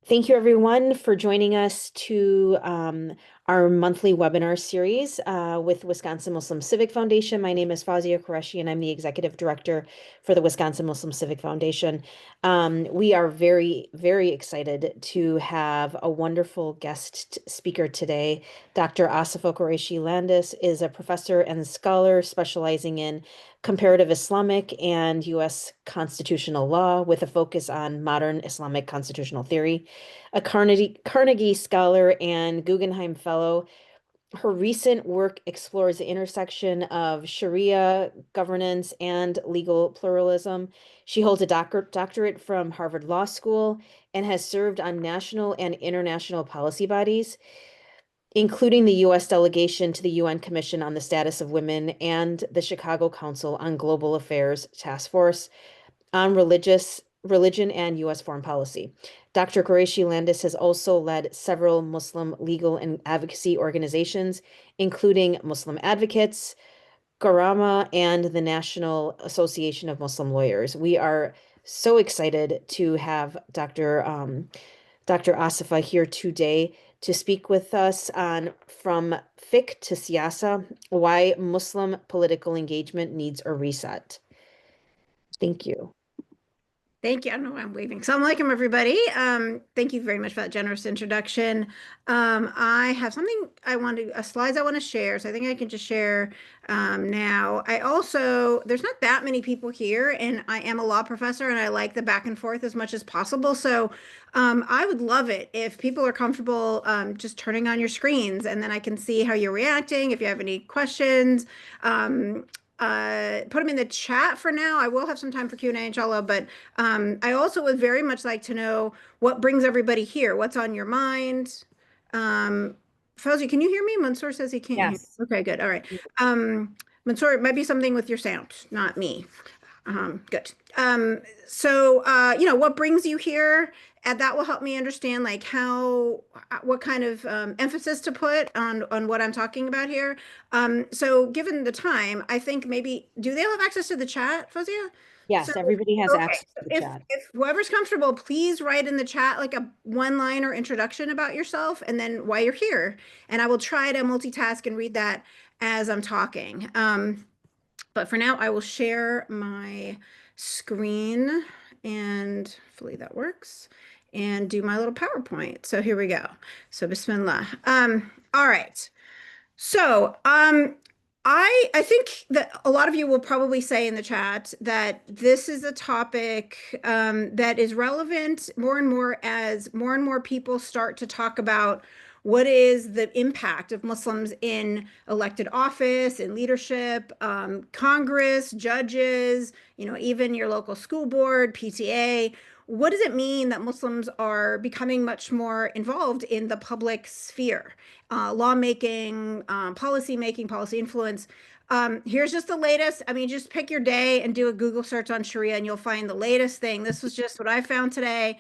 Thank you, everyone, for joining us to our monthly webinar series with Wisconsin Muslim Civic Foundation. My name is Fawzia Qureshi, and I'm the Executive Director for the Wisconsin Muslim Civic Foundation. We are very, very excited to have a wonderful guest speaker today. Dr. Asifa Qureshi Landis is a professor and scholar specializing in comparative Islamic and U.S. constitutional law with a focus on modern Islamic constitutional theory. A Carnegie Scholar and Guggenheim Fellow, her recent work explores the intersection of Sharia governance and legal pluralism. She holds a doctorate from Harvard Law School and has served on national and international policy bodies, including the U.S. delegation to the UN Commission on the Status of Women and the Chicago Council on Global Affairs Task Force on religion and U.S. foreign policy. Dr. Qureshi Landis has also led several Muslim legal and advocacy organizations, including Muslim Advocates, Garama, and the National Association of Muslim Lawyers. We are so excited to have Dr. Asifa here today to speak with us on From Fiqh to Siyasa, Why Muslim Political Engagement Needs a Reset. Thank you. Thank you. I don't know why I'm waving. Assalamu alaikum, everybody. Thank you very much for that generous introduction. I have slides I want to share, so I think I can just share now. There's not that many people here, and I am a law professor, and I like the back and forth as much as possible. So I would love it if people are comfortable just turning on your screens, and then I can see how you're reacting, if you have any questions. Put them in the chat for now. I will have some time for Q&A, inshallah, but I also would very much like to know what brings everybody here. What's on your mind? Fauzi, can you hear me? Mansoor says he can't hear me. Yes. Okay, good. All right. Mansoor, it might be something with your sound, not me. Good. What brings you here? And that will help me understand like what kind of emphasis to put on what I'm talking about here. So given the time, I think maybe, do they all have access to the chat, Fazia? So, Yes, everybody has okay. access So to the if chat. whoever's comfortable, please write in the chat like a one-liner introduction about yourself and then why you're here. And I will try to multitask and read that as I'm talking. But for now, I will share my screen and hopefully that works and do my little PowerPoint. So here we go. So Bismillah. All right. So I think that a lot of you will probably say in the chat that this is a topic that is relevant more and more as more and more people start to talk about what is the impact of Muslims in elected office, in leadership, Congress, judges, even your local school board, PTA. What does it mean that Muslims are becoming much more involved in the public sphere? Lawmaking, policy making, policy influence. Here's just the latest. I mean, just pick your day and do a Google search on Sharia and you'll find the latest thing. This was just what I found today.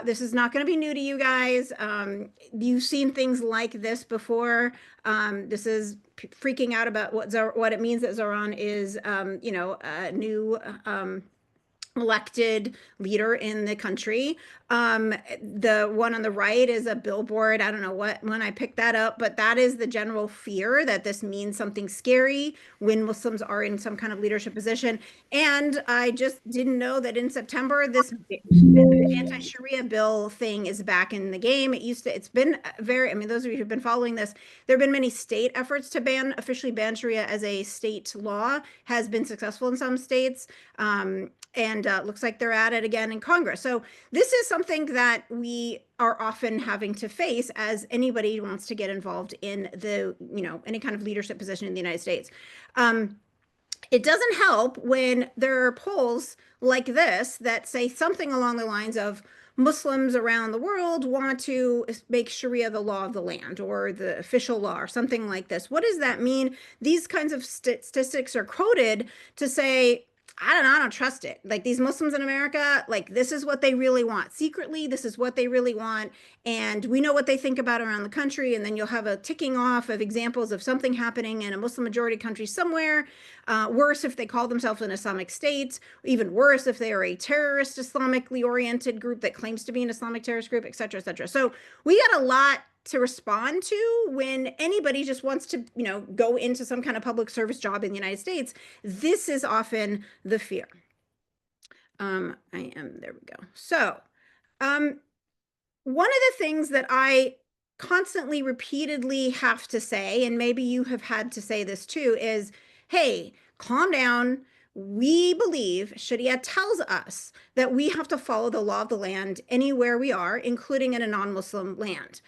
This is not going to be new to you guys. You've seen things like this before. This is freaking out about what it means that Zoran is, a new elected leader in the country. The one on the right is a billboard. I don't know when I picked that up, but that is the general fear that this means something scary when Muslims are in some kind of leadership position. And I just didn't know that in September, this anti-Sharia bill thing is back in the game. It's been those of you who've been following this, there have been many state efforts to officially ban Sharia as a state law, has been successful in some states. And looks like they're at it again in Congress. So this is something that we are often having to face as anybody who wants to get involved in any kind of leadership position in the United States. It doesn't help when there are polls like this that say something along the lines of Muslims around the world want to make Sharia the law of the land or the official law or something like this. What does that mean? These kinds of statistics are quoted to say, I don't know, I don't trust it. Like these Muslims in America, like this is what they really want. Secretly, this is what they really want. And we know what they think about around the country. And then you'll have a ticking off of examples of something happening in a Muslim majority country somewhere. Worse if they call themselves an Islamic State, even worse if they are a terrorist Islamically oriented group that claims to be an Islamic terrorist group, et cetera, et cetera. So we got a lot to respond to when anybody just wants to, go into some kind of public service job in the United States. This is often the fear. There we go. So, one of the things that I constantly, repeatedly have to say, and maybe you have had to say this too, is, hey, calm down. We believe Sharia tells us that we have to follow the law of the land anywhere we are, including in a non-Muslim land.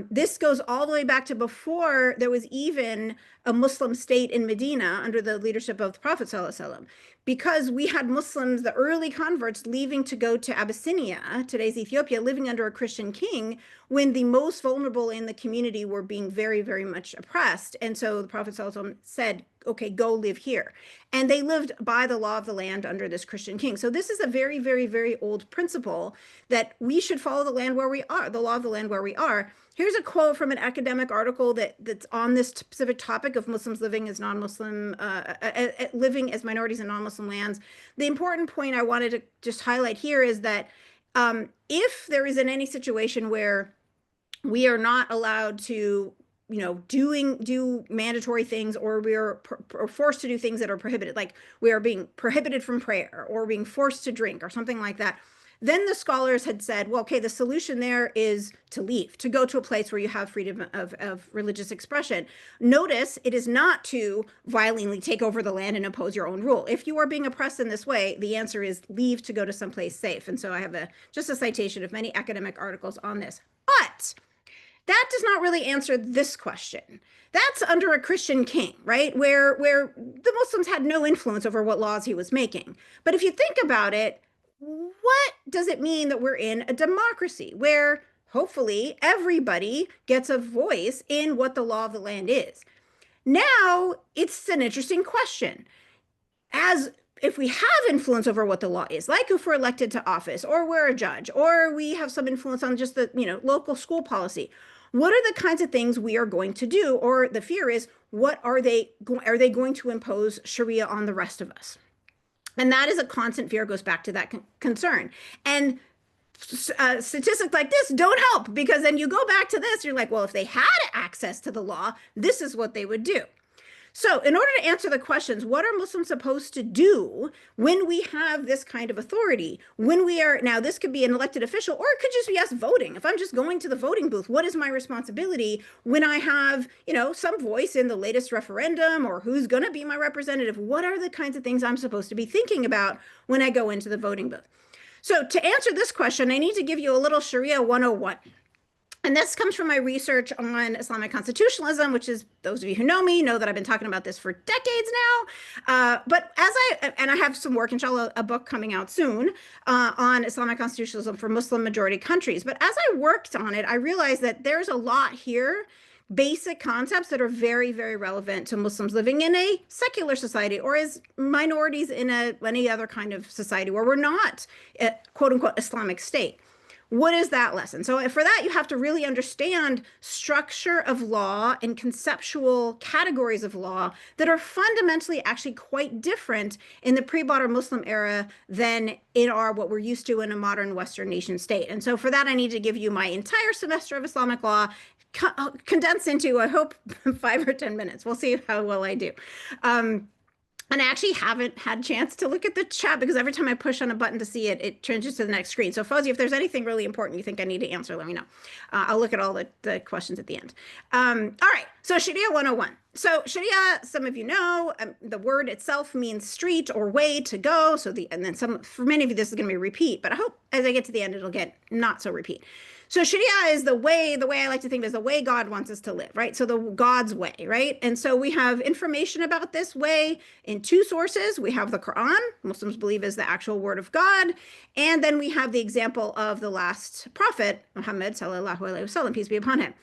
This goes all the way back to before there was even a Muslim state in Medina under the leadership of the Prophet ﷺ, because we had Muslims, the early converts, leaving to go to Abyssinia, today's Ethiopia, living under a Christian king, when the most vulnerable in the community were being very, very much oppressed. And so the Prophet ﷺ said, okay, go live here. And they lived by the law of the land under this Christian king. So this is a very, very, very old principle that we should follow the land where we are, the law of the land where we are. Here's a quote from an academic article that's on this specific topic of Muslims living as non-Muslim, living as minorities in non-Muslim lands. The important point I wanted to just highlight here is that if there is in any situation where we are not allowed to, do mandatory things, or we are forced to do things that are prohibited, like we are being prohibited from prayer or being forced to drink or something like that, then the scholars had said, well, okay, the solution there is to leave, to go to a place where you have freedom of religious expression. Notice it is not to violently take over the land and impose your own rule. If you are being oppressed in this way, the answer is leave to go to someplace safe. And so I have just a citation of many academic articles on this. But that does not really answer this question. That's under a Christian king, right? Where the Muslims had no influence over what laws he was making. But if you think about it, what does it mean that we're in a democracy where hopefully everybody gets a voice in what the law of the land is? Now, it's an interesting question. As if we have influence over what the law is, like if we're elected to office, or we're a judge, or we have some influence on just the local school policy, what are the kinds of things we are going to do? Or the fear is, what are they going to impose Sharia on the rest of us? And that is a constant fear, goes back to that concern. And statistics like this don't help, because then you go back to this, you're like, well, if they had access to the law, this is what they would do. So in order to answer the questions, what are Muslims supposed to do when we have this kind of authority? When we are, now this could be an elected official, or it could just be us voting. If I'm just going to the voting booth, what is my responsibility when I have, some voice in the latest referendum, or who's going to be my representative? What are the kinds of things I'm supposed to be thinking about when I go into the voting booth? So to answer this question, I need to give you a little Sharia 101. And this comes from my research on Islamic constitutionalism, which is, those of you who know me know that I've been talking about this for decades now. But I have some work, inshallah, a book coming out soon on Islamic constitutionalism for Muslim majority countries. But as I worked on it, I realized that there's a lot here, basic concepts that are very, very relevant to Muslims living in a secular society, or as minorities in any other kind of society where we're not a quote unquote Islamic state. What is that lesson? So for that, you have to really understand structure of law and conceptual categories of law that are fundamentally actually quite different in the pre-modern Muslim era than in what we're used to in a modern Western nation state. And so for that, I need to give you my entire semester of Islamic law condensed into, I hope, 5 or 10 minutes. We'll see how well I do. And I actually haven't had a chance to look at the chat, because every time I push on a button to see it, it changes to the next screen. So Fawzi, if there's anything really important you think I need to answer, let me know. I'll look at all the questions at the end. All right, so Sharia 101. So Sharia, some of you know, the word itself means street or way to go. And then for many of you, this is going to be a repeat, but I hope as I get to the end, it'll get not so repeat. So Sharia is the way I like to think of, is the way God wants us to live, right? So the God's way, right? And so we have information about this way in 2 sources. We have the Quran, Muslims believe is the actual word of God. And then we have the example of the last prophet, Muhammad sallallahu alaihi wasallam, peace be upon him.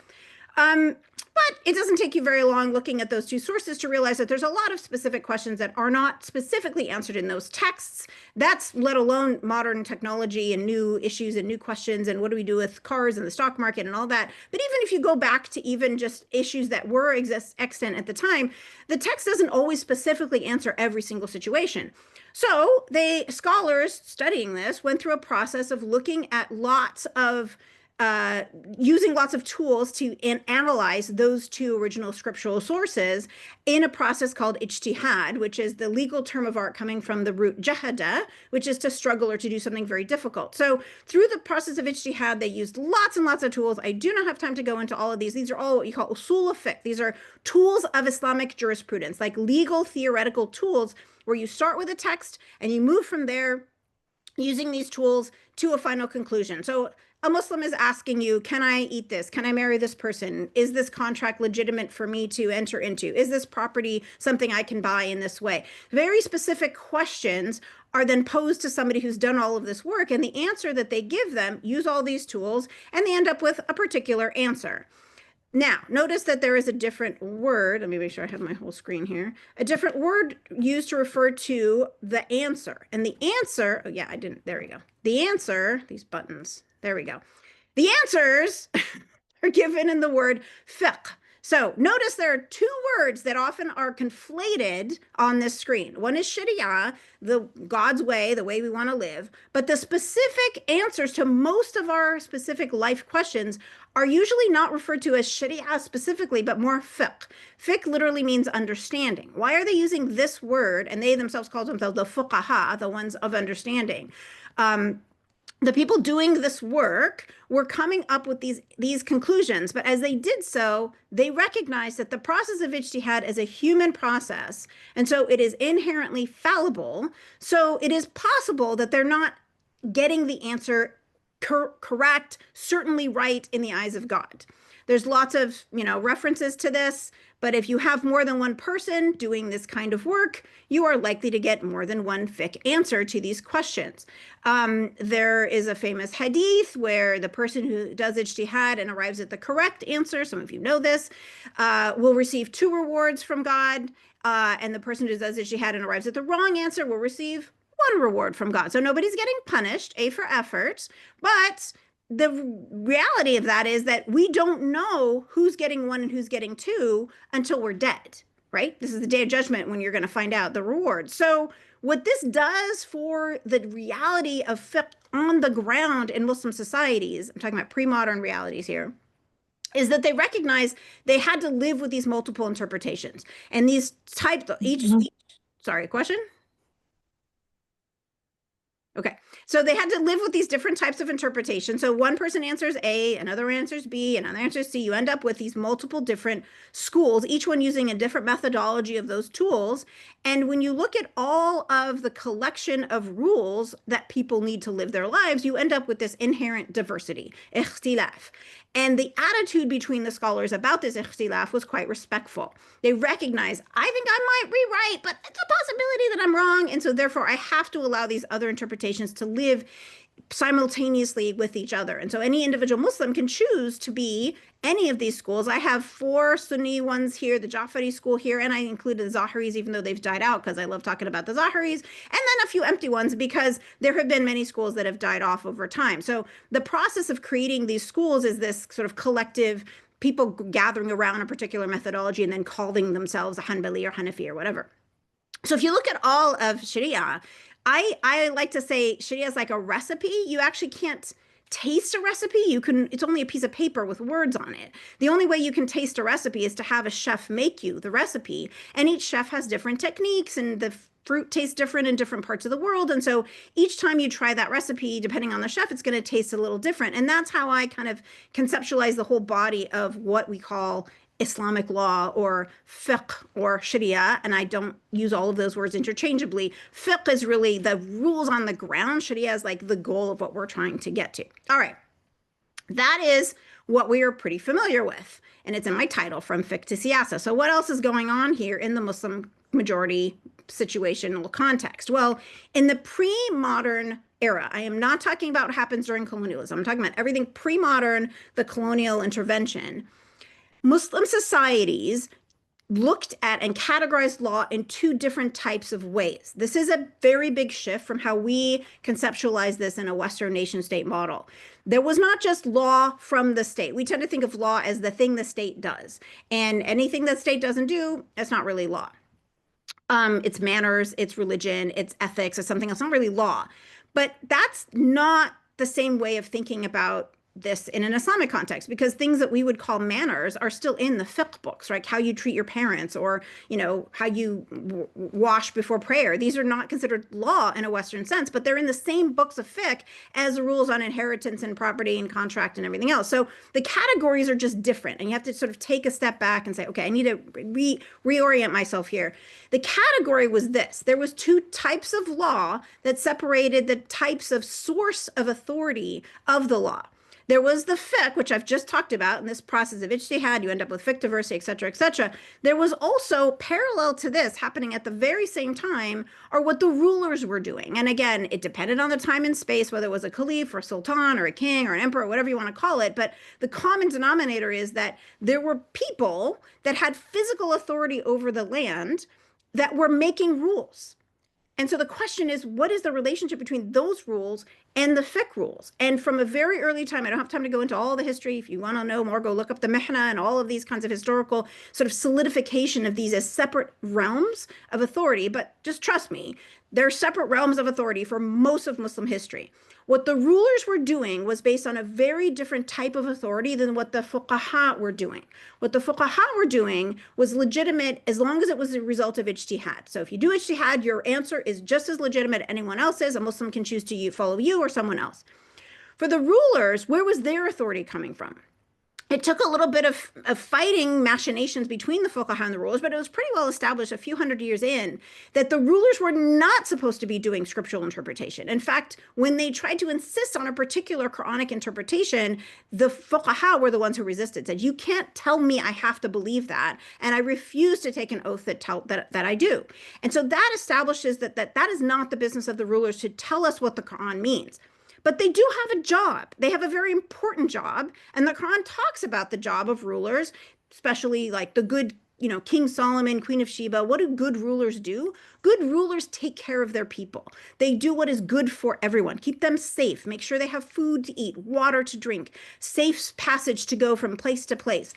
Um, but it doesn't take you very long looking at those two sources to realize that there's a lot of specific questions that are not specifically answered in those texts. That's let alone modern technology and new issues and new questions and what do we do with cars and the stock market and all that. But even if you go back to even just issues that were extant at the time, the text doesn't always specifically answer every single situation. So scholars studying this went through a process of looking at lots of uh, using lots of tools to analyze those two original scriptural sources in a process called ijtihad, which is the legal term of art coming from the root jahada, which is to struggle or to do something very difficult. So through the process of ijtihad, they used lots and lots of tools. I do not have time to go into all of these. These are all what you call usul of fiqh. These are tools of Islamic jurisprudence, like legal theoretical tools where you start with a text and you move from there using these tools to a final conclusion. So a Muslim is asking you, can I eat this? Can I marry this person? Is this contract legitimate for me to enter into? Is this property something I can buy in this way? Very specific questions are then posed to somebody who's done all of this work, and the answer that they give them use all these tools, and they end up with a particular answer. Now, notice that there is a different word. Let me make sure I have my whole screen here. A different word used to refer to the answer. And the answer, oh yeah, I didn't, there we go. The answer, these buttons, there we go. The answers are given in the word fiqh. So notice there are two words that often are conflated on this screen. One is sharia, the God's way, the way we want to live. But the specific answers to most of our specific life questions are usually not referred to as sharia specifically, but more fiqh. Fiqh literally means understanding. Why are they using this word? And they themselves call themselves the fuqaha, the ones of understanding. The people doing this work were coming up with these conclusions, but as they did so, they recognized that the process of ijtihad is a human process, and so it is inherently fallible. So it is possible that they're not getting the answer correct, certainly right in the eyes of God. There's lots of, references to this, but if you have more than one person doing this kind of work, you are likely to get more than one fiqh answer to these questions. There is a famous hadith where the person who does ijtihad and arrives at the correct answer, some of you know this, will receive 2 rewards from God, and the person who does ijtihad and arrives at the wrong answer will receive 1 reward from God. So nobody's getting punished, A for effort, but the reality of that is that we don't know who's getting 1 and who's getting 2 until we're dead, right? This is the day of judgment when you're going to find out the reward. So what this does for the reality of fiqh on the ground in Muslim societies, I'm talking about pre-modern realities here, is that they recognize they had to live with these multiple interpretations. And these types, sorry, question? Okay, so they had to live with these different types of interpretation. So one person answers A, another answers B, another answers C. You end up with these multiple different schools, each one using a different methodology of those tools. And when you look at all of the collection of rules that people need to live their lives, you end up with this inherent diversity, ikhtilaf. And the attitude between the scholars about this ikhtilaf was quite respectful. They recognize, I think I might be right, but it's a possibility that I'm wrong. And so therefore I have to allow these other interpretations to live simultaneously with each other. And so any individual Muslim can choose to be any of these schools. I have 4 Sunni ones here, the Jafari school here, and I included the Zahiris, even though they've died out because I love talking about the Zahiris, and then a few empty ones because there have been many schools that have died off over time. So the process of creating these schools is this sort of collective people gathering around a particular methodology and then calling themselves a Hanbali or Hanafi or whatever. So if you look at all of Sharia, I like to say Sharia is like a recipe. You actually can't taste a recipe. It's only a piece of paper with words on it. The only way you can taste a recipe is to have a chef make you the recipe. And each chef has different techniques, and the fruit tastes different in different parts of the world. And so each time you try that recipe, depending on the chef, it's going to taste a little different. And that's how I kind of conceptualize the whole body of what we call Islamic law or fiqh or sharia, and I don't use all of those words interchangeably. Fiqh is really the rules on the ground. Sharia is like the goal of what we're trying to get to. All right, that is what we are pretty familiar with, and it's in my title, From Fiqh to Siyasa. So what else is going on here in the Muslim majority situational context? Well, in the pre-modern era, I am not talking about what happens during colonialism. I'm talking about everything pre-modern, the colonial intervention. Muslim societies looked at and categorized law in two different types of ways. This is a very big shift from how we conceptualize this in a Western nation state model. There was not just law from the state. We tend to think of law as the thing the state does. And anything the state doesn't do, it's not really law. It's manners, it's religion, it's ethics, it's something else, not really law. But that's not the same way of thinking about this in an Islamic context, because things that we would call manners are still in the fiqh books, right? How you treat your parents, or how you wash before prayer. These are not considered law in a Western sense, but they're in the same books of fiqh as the rules on inheritance and property and contract and everything else. So the categories are just different, and you have to sort of take a step back and say, okay, I need to reorient myself here. The category was this: there was two types of law that separated the types of source of authority of the law. There was the fiqh, which I've just talked about, in this process of ijtihad, you end up with fiqh diversity, et cetera, et cetera. There was also, parallel to this, happening at the very same time, are what the rulers were doing. And again, it depended on the time and space, whether it was a caliph or a sultan or a king or an emperor, whatever you want to call it. But the common denominator is that there were people that had physical authority over the land that were making rules. And so the question is, what is the relationship between those rules and the fiqh rules? And from a very early time, I don't have time to go into all the history. If you want to know more, go look up the Mihna and all of these kinds of historical sort of solidification of these as separate realms of authority. But just trust me, they're separate realms of authority for most of Muslim history. What the rulers were doing was based on a very different type of authority than what the fuqaha were doing. What the fuqaha were doing was legitimate as long as it was a result of ijtihad. So if you do ijtihad, your answer is just as legitimate as anyone else's. A Muslim can choose to follow you or someone else. For the rulers, where was their authority coming from? It took a little bit of fighting machinations between the fuqaha and the rulers, but it was pretty well established a few hundred years in that the rulers were not supposed to be doing scriptural interpretation. In fact, when they tried to insist on a particular Quranic interpretation, the fuqaha were the ones who resisted, said, you can't tell me I have to believe that, and I refuse to take an oath that I do. And so that establishes that is not the business of the rulers to tell us what the Quran means. But they do have a job. They have a very important job. And the Quran talks about the job of rulers, especially like the good, King Solomon, Queen of Sheba. What do good rulers do? Good rulers take care of their people. They do what is good for everyone. Keep them safe. Make sure they have food to eat, water to drink, safe passage to go from place to place.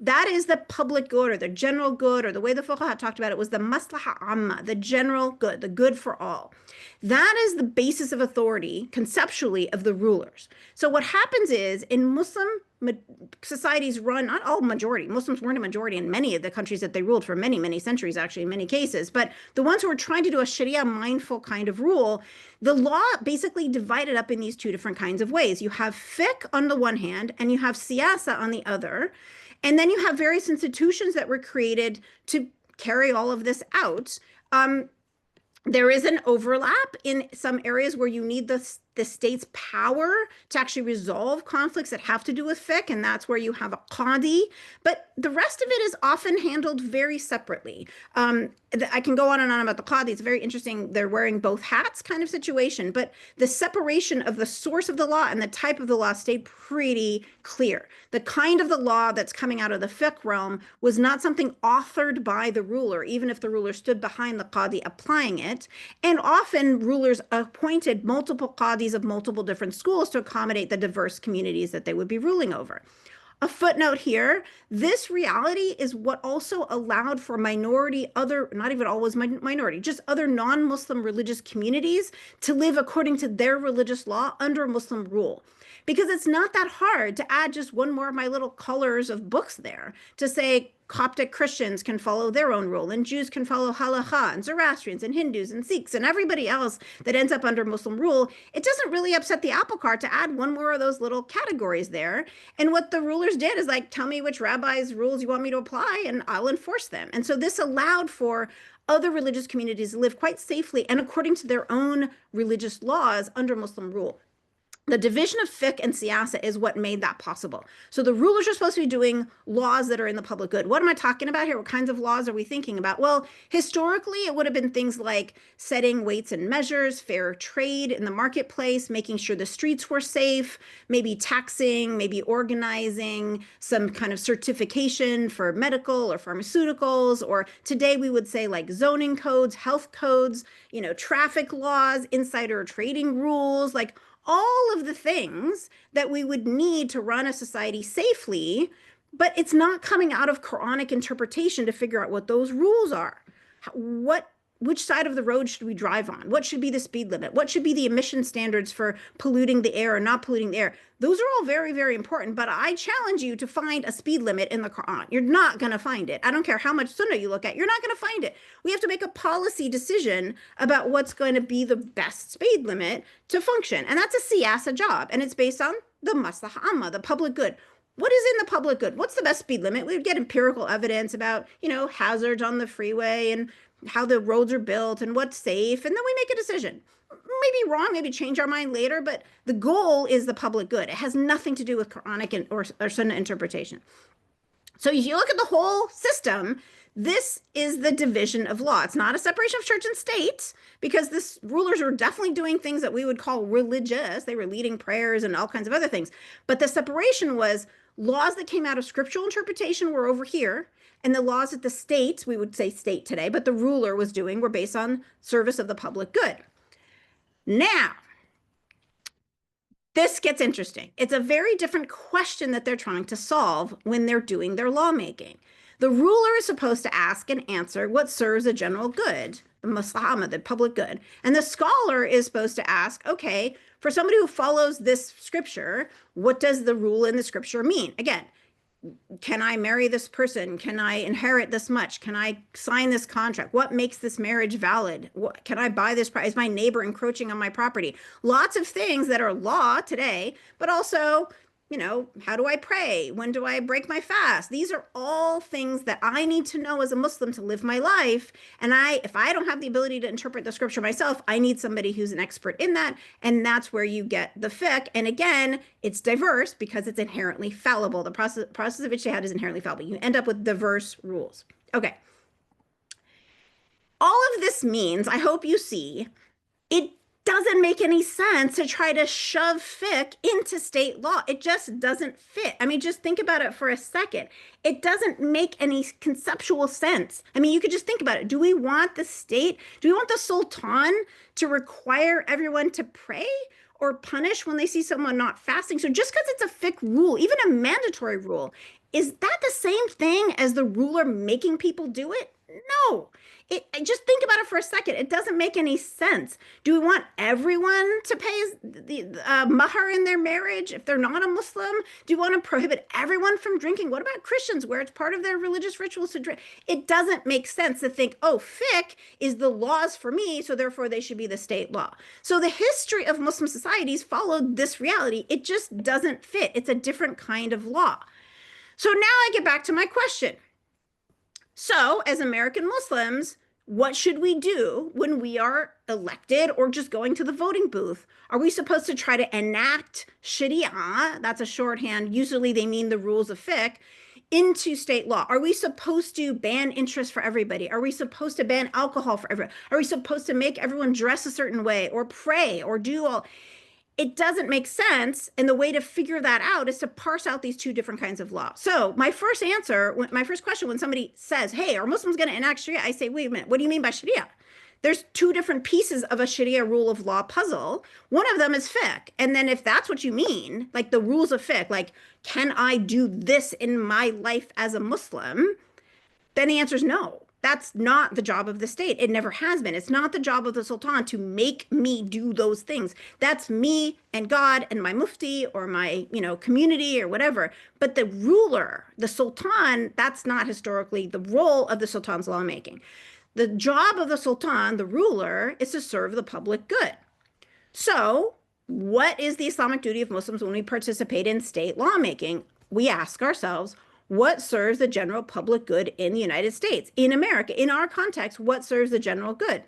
That is the public good, or the general good, or the way the fuqaha talked about it was the maslaha amma, the general good, the good for all. That is the basis of authority, conceptually, of the rulers. So what happens is, in Muslim societies run, not all majority, Muslims weren't a majority in many of the countries that they ruled for many, many centuries, actually, in many cases, but the ones who were trying to do a Sharia mindful kind of rule, the law basically divided up in these two different kinds of ways. You have fiqh on the one hand, and you have siyasa on the other. And then you have various institutions that were created to carry all of this out. There is an overlap in some areas where you need the state's power to actually resolve conflicts that have to do with fiqh, and that's where you have a qadi. But the rest of it is often handled very separately. I can go on and on about the qadi. It's very interesting. They're wearing both hats kind of situation, but the separation of the source of the law and the type of the law stayed pretty clear. The kind of the law that's coming out of the fiqh realm was not something authored by the ruler, even if the ruler stood behind the qadi applying it. And often rulers appointed multiple qadis of multiple different schools to accommodate the diverse communities that they would be ruling over. A footnote here, this reality is what also allowed for not even always minority, just other non-Muslim religious communities to live according to their religious law under Muslim rule. Because it's not that hard to add just one more of my little colors of books there to say Coptic Christians can follow their own rule, and Jews can follow halakha, and Zoroastrians and Hindus and Sikhs and everybody else that ends up under Muslim rule. It doesn't really upset the apple cart to add one more of those little categories there. And what the rulers did is like, tell me which rabbi's rules you want me to apply and I'll enforce them. And so this allowed for other religious communities to live quite safely and according to their own religious laws under Muslim rule. The division of fiqh and siyasa is what made that possible. So the rulers are supposed to be doing laws that are in the public good. What am I talking about here? What kinds of laws are we thinking about? Well, historically, it would have been things like setting weights and measures, fair trade in the marketplace, making sure the streets were safe, maybe taxing, maybe organizing some kind of certification for medical or pharmaceuticals, or today we would say like zoning codes, health codes, traffic laws, insider trading rules, like all of the things that we would need to run a society safely, but it's not coming out of Quranic interpretation to figure out what those rules are. Which side of the road should we drive on? What should be the speed limit? What should be the emission standards for polluting the air or not polluting the air? Those are all very, very important, but I challenge you to find a speed limit in the Quran. You're not going to find it. I don't care how much Sunnah you look at, you're not going to find it. We have to make a policy decision about what's going to be the best speed limit to function. And that's a siyasa job. And it's based on the maslaha amma, the public good. What is in the public good? What's the best speed limit? We would get empirical evidence about, hazards on the freeway and how the roads are built and what's safe. And then we make a decision. Maybe wrong, maybe change our mind later, but the goal is the public good. It has nothing to do with Quranic or Sunnah interpretation. So if you look at the whole system, this is the division of law. It's not a separation of church and state, because this rulers were definitely doing things that we would call religious. They were leading prayers and all kinds of other things. But the separation was laws that came out of scriptural interpretation were over here, and the laws that the state, we would say state today, but the ruler was doing were based on service of the public good. Now, this gets interesting. It's a very different question that they're trying to solve when they're doing their lawmaking. The ruler is supposed to ask and answer what serves the general good, the maslahah, the public good. And the scholar is supposed to ask, okay, for somebody who follows this scripture, what does the rule in the scripture mean? Again, can I marry this person? Can I inherit this much? Can I sign this contract? What makes this marriage valid? Can I buy this? Is my neighbor encroaching on my property? Lots of things that are law today, but also, how do I pray? When do I break my fast? These are all things that I need to know as a Muslim to live my life. And if I don't have the ability to interpret the scripture myself, I need somebody who's an expert in that. And that's where you get the fiqh. And again, it's diverse because it's inherently fallible. The process of ijtihad is inherently fallible. You end up with diverse rules. Okay. All of this means, I hope you see, it doesn't make any sense to try to shove fiqh into state law. It just doesn't fit. I mean, just think about it for a second. It doesn't make any conceptual sense. I mean, you could just think about it. Do we want the state, do we want the sultan to require everyone to pray or punish when they see someone not fasting? So just because it's a fiqh rule, even a mandatory rule, is that the same thing as the ruler making people do it? No. Just think about it for a second. It doesn't make any sense. Do we want everyone to pay the mahar in their marriage if they're not a Muslim? Do you want to prohibit everyone from drinking? What about Christians, where it's part of their religious rituals to drink? It doesn't make sense to think, oh, fiqh is the laws for me, so therefore they should be the state law. So the history of Muslim societies followed this reality. It just doesn't fit. It's a different kind of law. So now I get back to my question. So as American Muslims, what should we do when we are elected or just going to the voting booth? Are we supposed to try to enact Sharia, that's a shorthand, usually they mean the rules of fiqh, into state law? Are we supposed to ban interest for everybody? Are we supposed to ban alcohol for everyone? Are we supposed to make everyone dress a certain way or pray or do all? It doesn't make sense. And the way to figure that out is to parse out these two different kinds of law. So my first question when somebody says, hey, are Muslims going to enact Sharia? I say, wait a minute, what do you mean by Sharia? There's two different pieces of a Sharia rule of law puzzle. One of them is fiqh. And then if that's what you mean, like the rules of fiqh, like, can I do this in my life as a Muslim? Then the answer is no. That's not the job of the state. It never has been. It's not the job of the sultan to make me do those things. That's me and God and my mufti or my, community or whatever. But the ruler, the sultan, that's not historically the role of the sultan's lawmaking. The job of the sultan, the ruler, is to serve the public good. So what is the Islamic duty of Muslims when we participate in state lawmaking? We ask ourselves, what serves the general public good in the United States, in America, in our context, what serves the general good?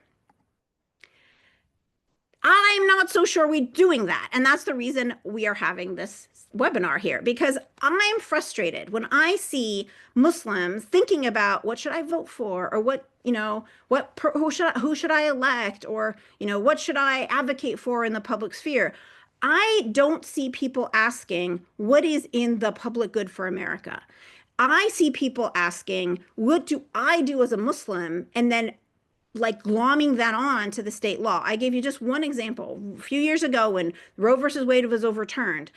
I'm not so sure we're doing that. And that's the reason we are having this webinar here, because I'm frustrated when I see Muslims thinking about what should I vote for, or what, who should I elect, or, what should I advocate for in the public sphere. I don't see people asking what is in the public good for America. I see people asking, what do I do as a Muslim? And then like glomming that on to the state law. I gave you just one example. A few years ago when Roe versus Wade was overturned,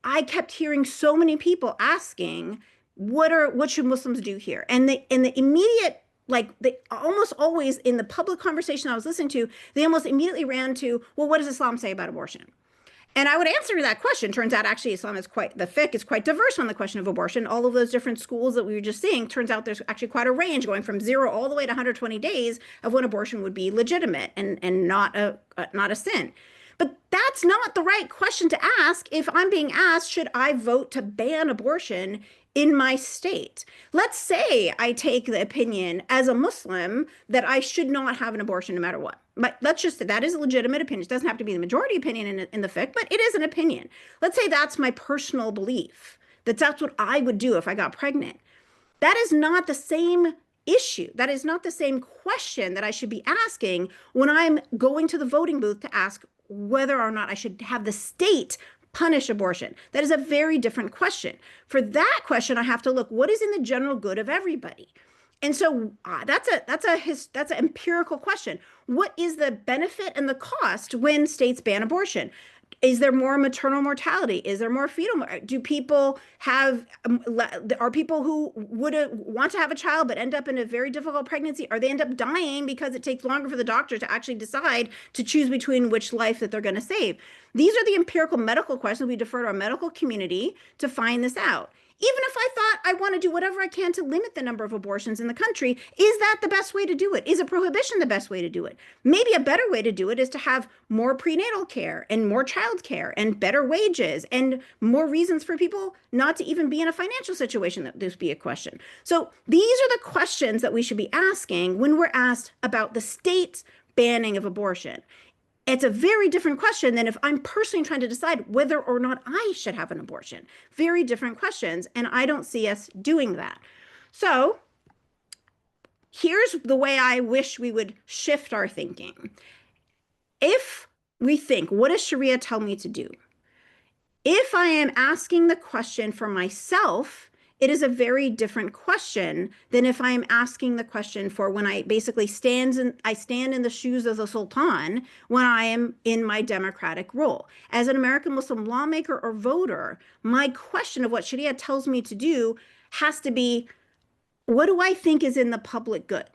I kept hearing so many people asking, what should Muslims do here? And the immediate, like, they almost always in the public conversation I was listening to, they almost immediately ran to, well, what does Islam say about abortion? And I would answer that question. Turns out actually Islam is quite, the fiqh is quite diverse on the question of abortion. All of those different schools that we were just seeing, turns out there's actually quite a range going from 0 all the way to 120 days of when abortion would be legitimate and not a sin. But that's not the right question to ask if I'm being asked, should I vote to ban abortion in my state? Let's say I take the opinion as a Muslim that I should not have an abortion no matter what. But let's just say that is a legitimate opinion. It doesn't have to be the majority opinion in the fiqh, but it is an opinion. Let's say that's my personal belief, that's what I would do if I got pregnant. That is not the same issue. That is not the same question that I should be asking when I'm going to the voting booth to ask whether or not I should have the state punish abortion. That is a very different question. For that question, I have to look, what is in the general good of everybody? And so that's an empirical question. What is the benefit and the cost when states ban abortion? Is there more maternal mortality? Is there more fetal? Do people have, are people who would want to have a child but end up in a very difficult pregnancy? Or they end up dying because it takes longer for the doctor to actually decide to choose between which life that they're going to save? These are the empirical medical questions. We defer to our medical community to find this out. Even if I thought I want to do whatever I can to limit the number of abortions in the country, is that the best way to do it? Is a prohibition the best way to do it? Maybe a better way to do it is to have more prenatal care and more child care and better wages and more reasons for people not to even be in a financial situation that this be a question. So these are the questions that we should be asking when we're asked about the state's banning of abortion. It's a very different question than if I'm personally trying to decide whether or not I should have an abortion. Very different questions, and I don't see us doing that. So here's the way I wish we would shift our thinking. If we think, what does Sharia tell me to do? If I am asking the question for myself, it is a very different question than if I'm asking the question for when I basically stand in the shoes of the sultan when I am in my democratic role. As an American Muslim lawmaker or voter, my question of what Sharia tells me to do has to be, what do I think is in the public good?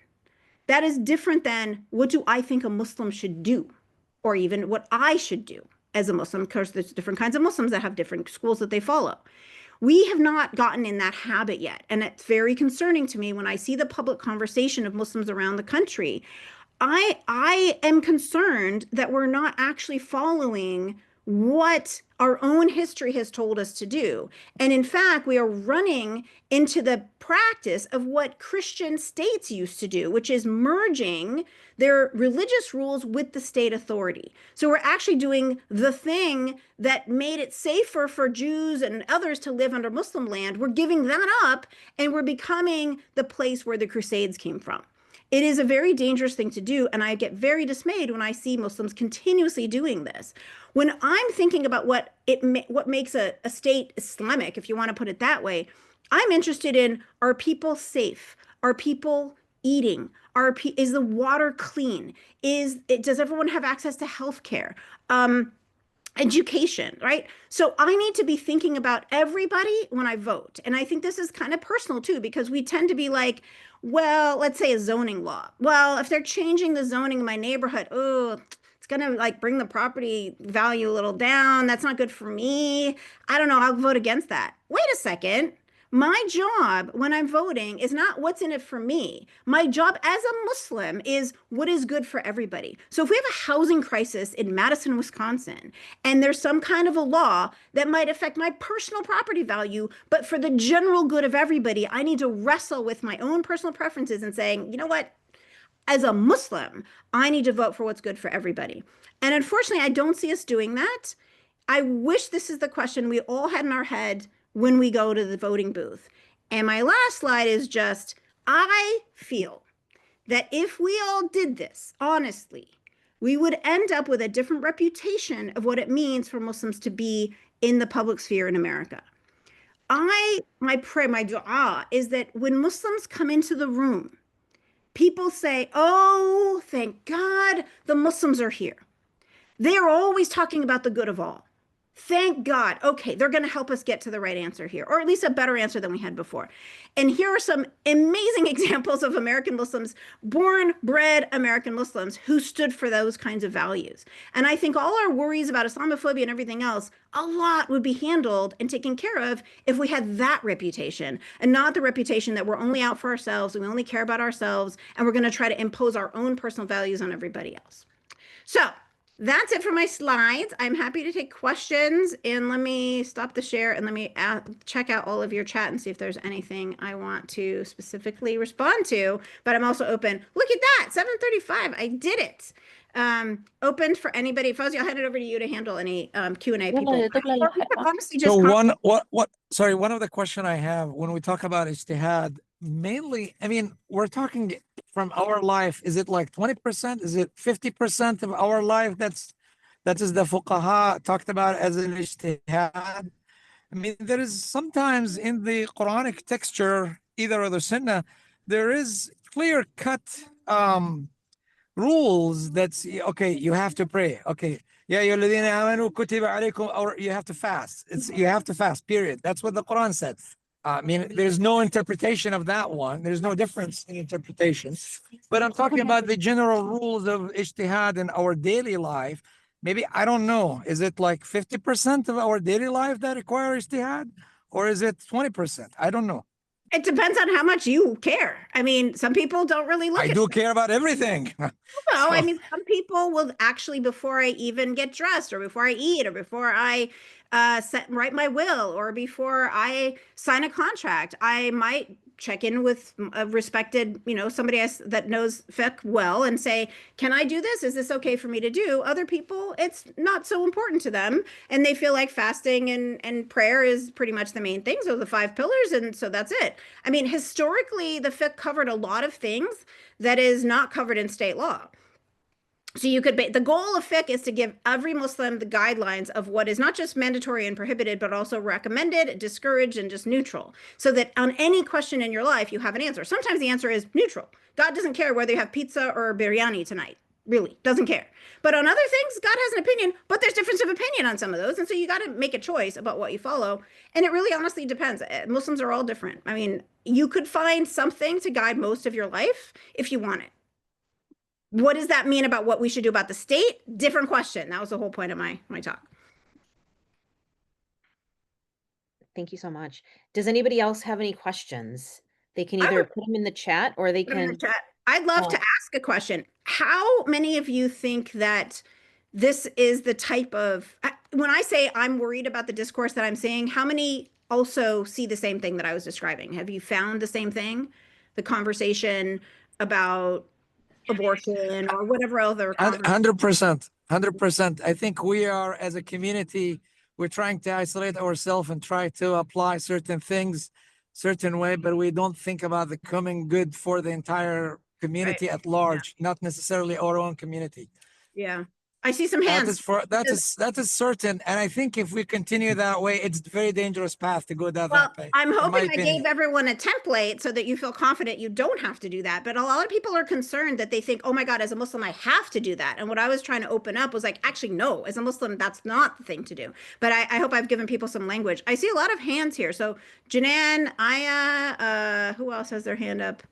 That is different than what do I think a Muslim should do, or even what I should do as a Muslim. Of course, there's different kinds of Muslims that have different schools that they follow. We have not gotten in that habit yet. And it's very concerning to me when I see the public conversation of Muslims around the country. I am concerned that we're not actually following what our own history has told us to do. And in fact, we are running into the practice of what Christian states used to do, which is merging their religious rules with the state authority. So we're actually doing the thing that made it safer for Jews and others to live under Muslim land. We're giving that up, and we're becoming the place where the Crusades came from. It is a very dangerous thing to do, and I get very dismayed when I see Muslims continuously doing this. When I'm thinking about what makes a state Islamic, if you want to put it that way, I'm interested in, are people safe? Are people eating? Is the water clean? Does everyone have access to health care? Education, right? So I need to be thinking about everybody when I vote. And I think this is kind of personal too, because we tend to be like, well, let's say a zoning law. Well, if they're changing the zoning in my neighborhood, oh, it's going to like bring the property value a little down. That's not good for me. I don't know. I'll vote against that. Wait a second. My job when I'm voting is not what's in it for me. My job as a Muslim is what is good for everybody. So if we have a housing crisis in Madison, Wisconsin, and there's some kind of a law that might affect my personal property value, but for the general good of everybody, I need to wrestle with my own personal preferences and saying, you know what? As a Muslim, I need to vote for what's good for everybody. And unfortunately, I don't see us doing that. I wish this is the question we all had in our head when we go to the voting booth. And my last slide is just, I feel that if we all did this honestly, we would end up with a different reputation of what it means for Muslims to be in the public sphere in America. My prayer, my dua is that when Muslims come into the room, people say, oh, thank God the Muslims are here. They are always talking about the good of all. Thank God. Okay, they're going to help us get to the right answer here, or at least a better answer than we had before. And here are some amazing examples of American Muslims, born, bred American Muslims who stood for those kinds of values. And I think all our worries about Islamophobia and everything else, a lot would be handled and taken care of if we had that reputation and not the reputation that we're only out for ourselves and we only care about ourselves and we're going to try to impose our own personal values on everybody else. So that's it for my slides. I'm happy to take questions, and let me stop the share and let me check out all of your chat and see if there's anything I want to specifically respond to, but I'm also open. Look at that, 7:35, I did it. Opened for anybody. Fuzzy, I'll hand it over to you to handle any Q&A people. Honestly, So just one of the question I have when we talk about ijtihad, mainly, I mean, we're talking from our life. Is it like 20%? Is it 50% of our life? That is the fuqaha talked about as an ijtihad. I mean, there is sometimes in the Quranic texture, either of the Sunnah, there is clear cut rules that's okay, you have to pray. Okay. Yeah, or you have to fast. You have to fast, period. That's what the Quran said. I mean, there's no interpretation of that one. There's no difference in interpretation. But I'm talking about the general rules of ijtihad in our daily life. Maybe, I don't know, is it like 50% of our daily life that require ijtihad? Or is it 20%? I don't know. it depends on how much you care. I mean, some people don't really look I at do care about everything. Well, I mean, some people will actually, before I even get dressed, or before I eat, or before I write my will, or before I sign a contract, I might check in with a respected, somebody that knows fiqh well and say, can I do this? Is this okay for me to do? Other people, it's not so important to them. And they feel like fasting and prayer is pretty much the main things, or the 5 pillars. And so that's it. I mean, historically, the fiqh covered a lot of things that is not covered in state law. So the goal of fiqh is to give every Muslim the guidelines of what is not just mandatory and prohibited, but also recommended, discouraged, and just neutral. So that on any question in your life, you have an answer. Sometimes the answer is neutral. God doesn't care whether you have pizza or biryani tonight. Really, doesn't care. But on other things, God has an opinion, but there's difference of opinion on some of those. And so you got to make a choice about what you follow. And it really honestly depends. Muslims are all different. I mean, you could find something to guide most of your life if you want it. What does that mean about what we should do about the state? Different question. That was the whole point of my talk. Thank you so much. Does anybody else have any questions? They can either put them in the chat or they can. I'd love to ask a question. How many of you think that this is the type of, when I say I'm worried about the discourse that I'm seeing, how many also see the same thing that I was describing? Have you found the same thing? The conversation about abortion or whatever other 100%. I think we are, as a community, we're trying to isolate ourselves and try to apply certain things certain way, but we don't think about the common good for the entire community at large, not necessarily our own community. Yeah. I see some hands. That is certain. And I think if we continue that way, it's a very dangerous path to go down that way. I'm hoping I gave everyone a template so that you feel confident you don't have to do that. But a lot of people are concerned that they think, oh my God, as a Muslim, I have to do that. And what I was trying to open up was like, actually, no, as a Muslim, that's not the thing to do. But I hope I've given people some language. I see a lot of hands here. So Janan, Aya, who else has their hand up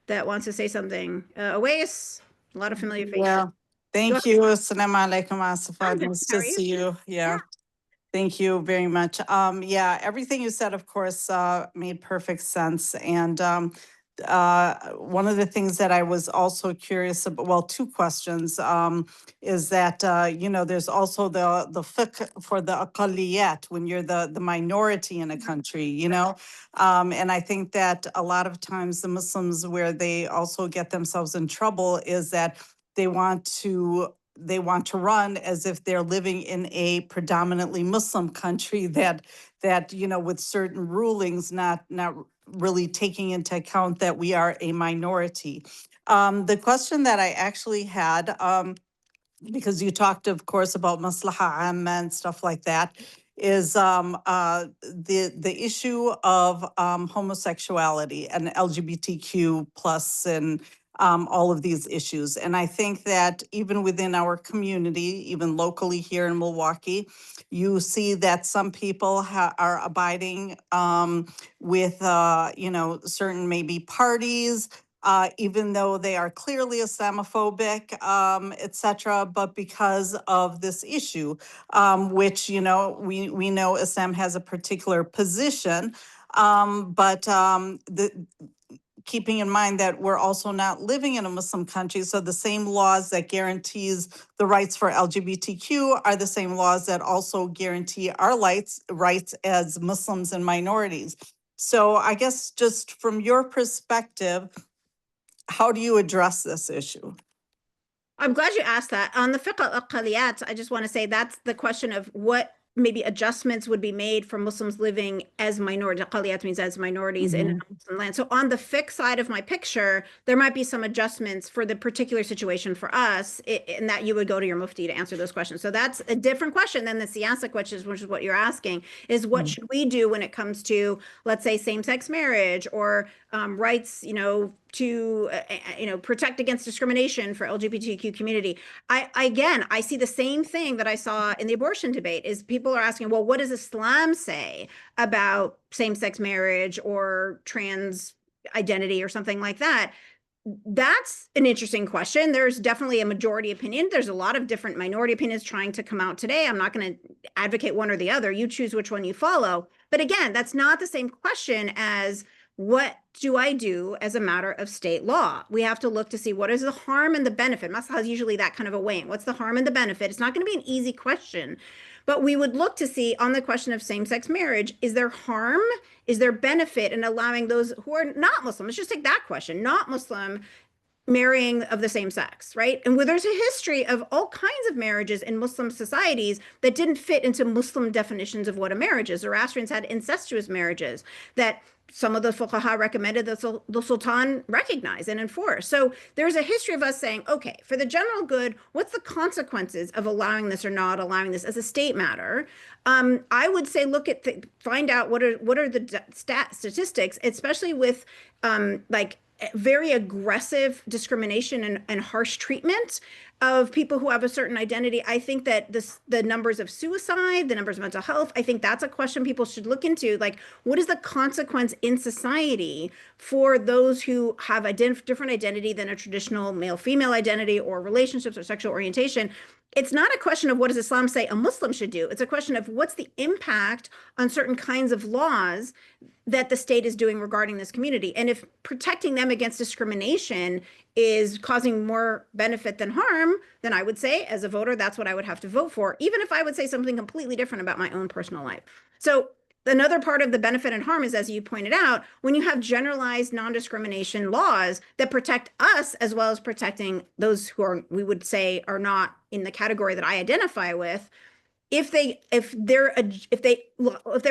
that wants to say something? Awais, a lot of familiar faces. Yeah. Thank you. Assalamu alaikum, Asifa. Nice to see you. Yeah. Thank you very much. Yeah, everything you said, of course, made perfect sense. And one of the things that I was also curious about, well, 2 questions, is that, there's also the fiqh for the aqalliyat, when you're the minority in a country, and I think that a lot of times the Muslims, where they also get themselves in trouble, is that they want to they want to run as if they're living in a predominantly Muslim country that with certain rulings not really taking into account that we are a minority. The question that I actually had, because you talked, of course, about maslaha amma and stuff like that, is the issue of homosexuality and LGBTQ plus and all of these issues. And I think that even within our community, even locally here in Milwaukee, you see that some people are abiding with certain maybe parties, even though they are clearly Islamophobic, et cetera, but because of this issue, which, we know Islam has a particular position, but keeping in mind that we're also not living in a Muslim country, so the same laws that guarantees the rights for LGBTQ are the same laws that also guarantee our rights as Muslims and minorities. So I guess just from your perspective, how do you address this issue? I'm glad you asked that. On the fiqh al-aqaliyat, I just want to say that's the question of what maybe adjustments would be made for Muslims living as minorities. Aqaliyat means as minorities in a Muslim land. So on the fiqh side of my picture, there might be some adjustments for the particular situation for us, and that you would go to your mufti to answer those questions. So that's a different question than the siyasa questions, which is what you're asking, is what should we do when it comes to, let's say, same-sex marriage or rights, to protect against discrimination for LGBTQ community. I see the same thing that I saw in the abortion debate, is people are asking, well, what does Islam say about same-sex marriage or trans identity or something like that? That's an interesting question. There's definitely a majority opinion. There's a lot of different minority opinions trying to come out today. I'm not going to advocate one or the other. You choose which one you follow. But again, that's not the same question as what do I do as a matter of state law? We have to look to see what is the harm and the benefit. Maslaha is usually that kind of a weighing. What's the harm and the benefit? It's not going to be an easy question, but we would look to see on the question of same-sex marriage, is there harm? Is there benefit in allowing those who are not Muslim? Let's just take that question, not Muslim, marrying of the same sex, right? And where there's a history of all kinds of marriages in Muslim societies that didn't fit into Muslim definitions of what a marriage is. Zoroastrians had incestuous marriages that some of the fuqaha recommended that the sultan recognize and enforce. So there's a history of us saying, okay, for the general good, what's the consequences of allowing this or not allowing this as a state matter? I would say look at find out what are the statistics, especially with like very aggressive discrimination and harsh treatment of people who have a certain identity. I think that the numbers of suicide, the numbers of mental health, I think that's a question people should look into. Like, what is the consequence in society for those who have a different identity than a traditional male-female identity or relationships or sexual orientation? It's not a question of what does Islam say a Muslim should do. It's a question of what's the impact on certain kinds of laws that the state is doing regarding this community. And if protecting them against discrimination is causing more benefit than harm, then I would say as a voter, that's what I would have to vote for, even if I would say something completely different about my own personal life. So another part of the benefit and harm is, as you pointed out, when you have generalized non-discrimination laws that protect us as well as protecting those who are, we would say, are not in the category that I identify with. If they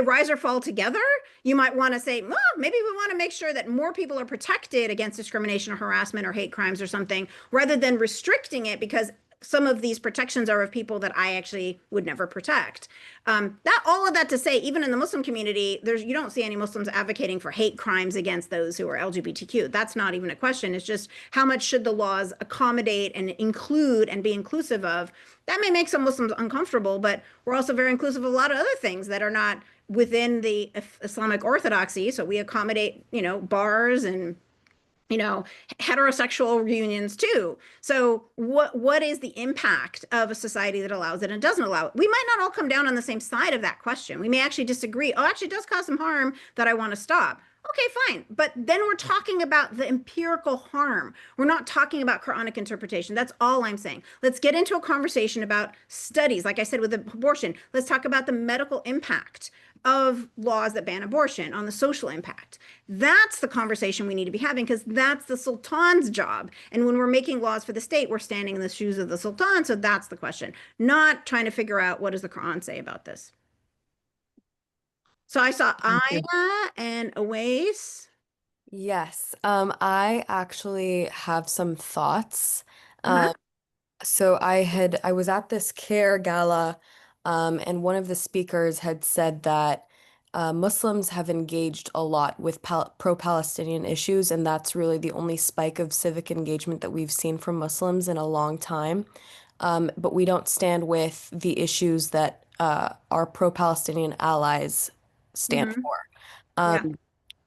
rise or fall together, you might want to say, well, maybe we want to make sure that more people are protected against discrimination or harassment or hate crimes or something, rather than restricting it because some of these protections are of people that I actually would never protect. All of that to say, even in the Muslim community, you don't see any Muslims advocating for hate crimes against those who are LGBTQ. That's not even a question. It's just how much should the laws accommodate and include and be inclusive of. That may make some Muslims uncomfortable, but we're also very inclusive of a lot of other things that are not within the Islamic orthodoxy. So we accommodate, bars and heterosexual reunions too. So what is the impact of a society that allows it and doesn't allow it? We might not all come down on the same side of that question. We may actually disagree. Oh, actually it does cause some harm that I want to stop. Okay, fine. But then we're talking about the empirical harm. We're not talking about Quranic interpretation. That's all I'm saying. Let's get into a conversation about studies. Like I said, with abortion, let's talk about the medical impact. of laws that ban abortion, on the social impact. That's the conversation we need to be having, because that's the sultan's job. And when we're making laws for the state, we're standing in the shoes of the sultan. So that's the question, not trying to figure out what does the Quran say about this. So I saw Thank you. Aya and Awais. Yes, I actually have some thoughts. Uh-huh. So I was at this CARE gala, and one of the speakers had said that Muslims have engaged a lot with pro-Palestinian issues, and that's really the only spike of civic engagement that we've seen from Muslims in a long time. But we don't stand with the issues that our pro-Palestinian allies stand Mhm. for. Yeah.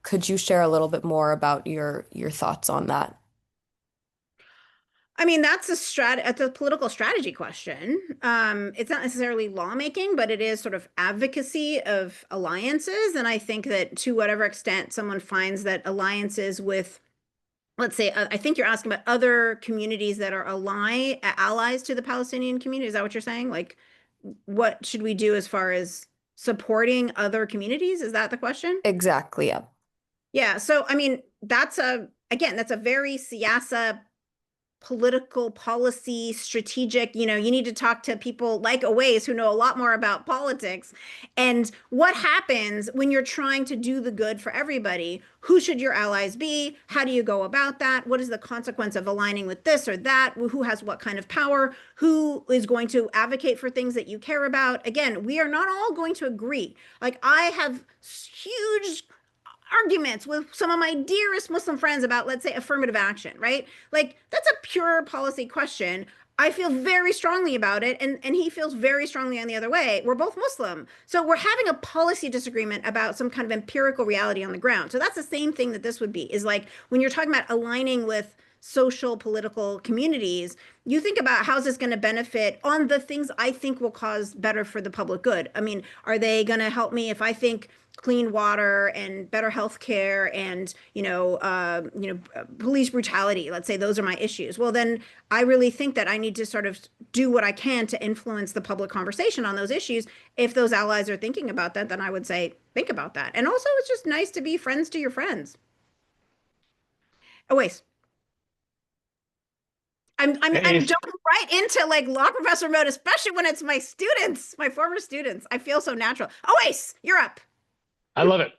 Could you share a little bit more about your thoughts on that? I mean, that's it's a political strategy question. It's not necessarily lawmaking, but it is sort of advocacy of alliances. And I think that to whatever extent someone finds that alliances with, let's say, I think you're asking about other communities that are allies to the Palestinian community. Is that what you're saying? Like, what should we do as far as supporting other communities? Is that the question? Exactly, yeah. Yeah. So, I mean, again, that's a very Siyasa political policy strategic, you need to talk to people like Awais who know a lot more about politics. And what happens when you're trying to do the good for everybody? Who should your allies be? How do you go about that? What is the consequence of aligning with this or that? Who has what kind of power? Who is going to advocate for things that you care about? Again, we are not all going to agree. Like, I have huge arguments with some of my dearest Muslim friends about, let's say, affirmative action, right? Like, that's a pure policy question. I feel very strongly about it, and he feels very strongly on the other way. We're both Muslim. So we're having a policy disagreement about some kind of empirical reality on the ground. So that's the same thing that this would be, is like when you're talking about aligning with social political communities, you think about how's this going to benefit on the things I think will cause better for the public good. I mean, are they going to help me if I think clean water and better health care and police brutality, let's say those are my issues? Well, then I really think that I need to sort of do what I can to influence the public conversation on those issues. If those allies are thinking about that, then I would say think about that. And also, it's just nice to be friends to your friends. Oh wait, I'm jumping right into like law professor mode, especially when it's my students, my former students. I feel so natural. Oh wait, you're up. I love it.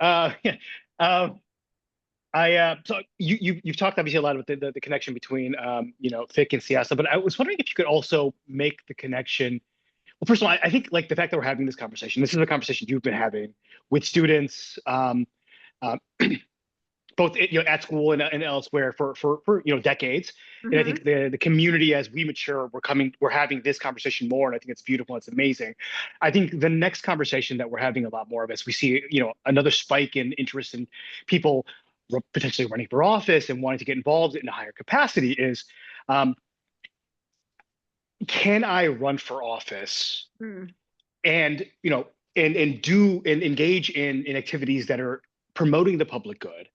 So you've talked obviously a lot about the connection between Fiqh and Siyasa, but I was wondering if you could also make the connection. Well, first of all, I think like the fact that we're having this conversation, this is a conversation you've been having with students, uh, both at school and elsewhere for decades. And I think the community, as we mature, we're having this conversation more, and I think it's beautiful. It's amazing. I think the next conversation that we're having a lot more of, as we see another spike in interest in people potentially running for office and wanting to get involved in a higher capacity, is can I run for office and engage in activities that are promoting the public good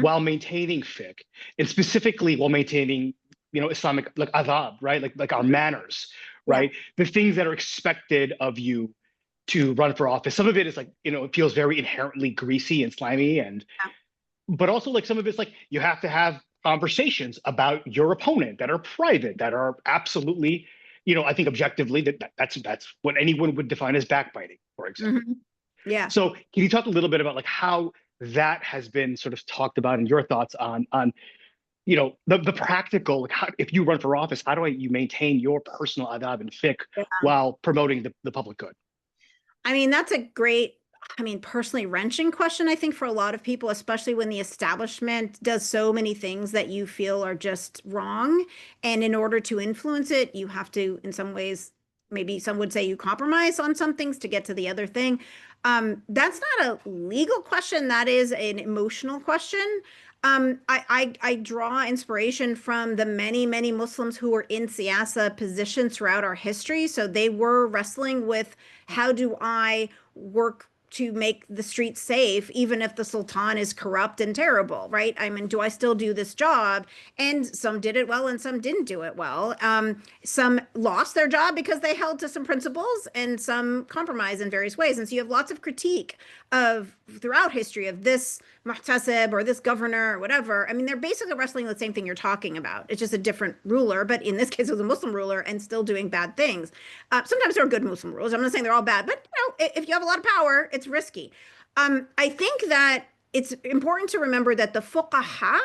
while maintaining fiqh, and specifically while maintaining Islamic like adab, right? Like our manners, right? The things that are expected of you to run for office. Some of it is like, it feels very inherently greasy and slimy, but also like some of it's like you have to have conversations about your opponent that are private, that are absolutely, I think objectively that's what anyone would define as backbiting, for example. Yeah. So can you talk a little bit about like how that has been sort of talked about and your thoughts on the practical, like if you run for office, how do you maintain your personal adab and fiqh while promoting the public good? I mean, that's a great, personally wrenching question, I think, for a lot of people, especially when the establishment does so many things that you feel are just wrong. And in order to influence it, you have to, in some ways, maybe some would say you compromise on some things to get to the other thing. That's not a legal question. That is an emotional question. I draw inspiration from the many, many Muslims who were in Siyasa positions throughout our history. So they were wrestling with, how do I work to make the streets safe, even if the sultan is corrupt and terrible, right? I mean, do I still do this job? And some did it well and some didn't do it well. Some lost their job because they held to some principles, and some compromise in various ways. And so you have lots of critique of throughout history of this muhtasib or this governor or whatever. I mean, they're basically wrestling with the same thing you're talking about. It's just a different ruler, but in this case, it was a Muslim ruler and still doing bad things. Sometimes there are good Muslim rulers. I'm not saying they're all bad, but if you have a lot of power, it's risky. I think that it's important to remember that the fuqaha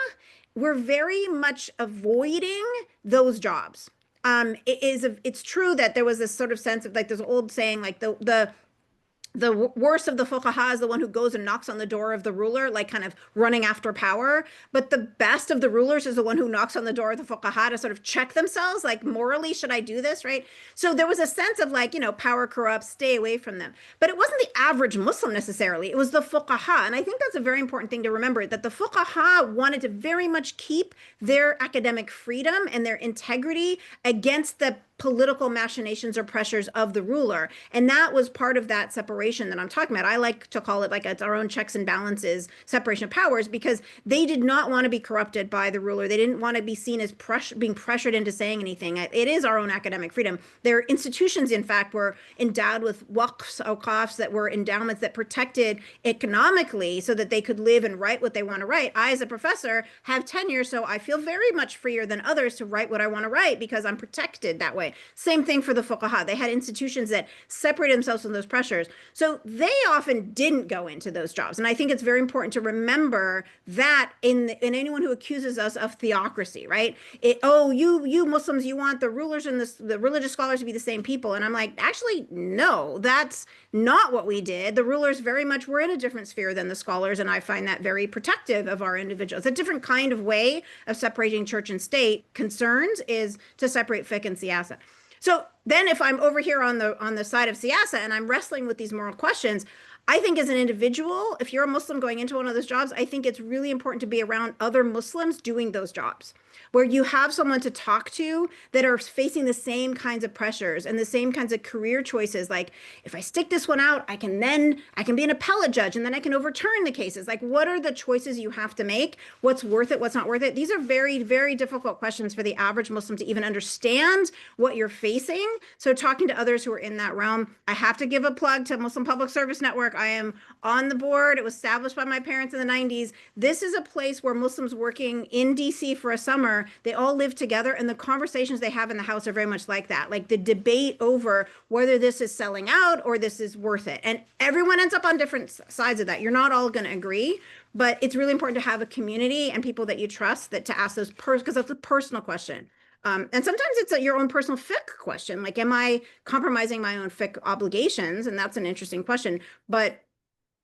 were very much avoiding those jobs. It's true that there was this sort of sense of like this old saying, like the worst of the fuqaha is the one who goes and knocks on the door of the ruler, like kind of running after power. But the best of the rulers is the one who knocks on the door of the fuqaha to sort of check themselves, like morally, should I do this, right? So there was a sense of like, power corrupts, stay away from them. But it wasn't the average Muslim necessarily. It was the fuqaha. And I think that's a very important thing to remember, that the fuqaha wanted to very much keep their academic freedom and their integrity against the political machinations or pressures of the ruler. And that was part of that separation that I'm talking about. I like to call it like it's our own checks and balances, separation of powers, because they did not want to be corrupted by the ruler. They didn't want to be seen as being pressured into saying anything. It is our own academic freedom. Their institutions, in fact, were endowed with waqfs, awqafs, that were endowments that protected economically so that they could live and write what they want to write. I, as a professor, have tenure, so I feel very much freer than others to write what I want to write because I'm protected that way. Same thing for the fuqaha. They had institutions that separated themselves from those pressures. So they often didn't go into those jobs. And I think it's very important to remember that in anyone who accuses us of theocracy, right? You Muslims, you want the rulers and the religious scholars to be the same people. And I'm like, actually, no, that's not what we did. The rulers very much were in a different sphere than the scholars. And I find that very protective of our individuals. A different kind of way of separating church and state concerns is to separate fiqh and siyasa. So then if I'm over here on the side of siyasa and I'm wrestling with these moral questions, I think as an individual, if you're a Muslim going into one of those jobs, I think it's really important to be around other Muslims doing those jobs, where you have someone to talk to that are facing the same kinds of pressures and the same kinds of career choices. Like, if I stick this one out, I can be an appellate judge and then I can overturn the cases. Like, what are the choices you have to make? What's worth it? What's not worth it? These are very, very difficult questions for the average Muslim to even understand what you're facing. So talking to others who are in that realm, I have to give a plug to Muslim Public Service Network. I am on the board. It was established by my parents in the 90s. This is a place where Muslims working in DC for a summer, they all live together, and the conversations they have in the house are very much like that, like the debate over whether this is selling out or this is worth it. And everyone ends up on different sides of that. You're not all going to agree, but it's really important to have a community and people that you trust that to ask those because that's a personal question. And sometimes it's your own personal fiqh question. Like, am I compromising my own fiqh obligations? And that's an interesting question. But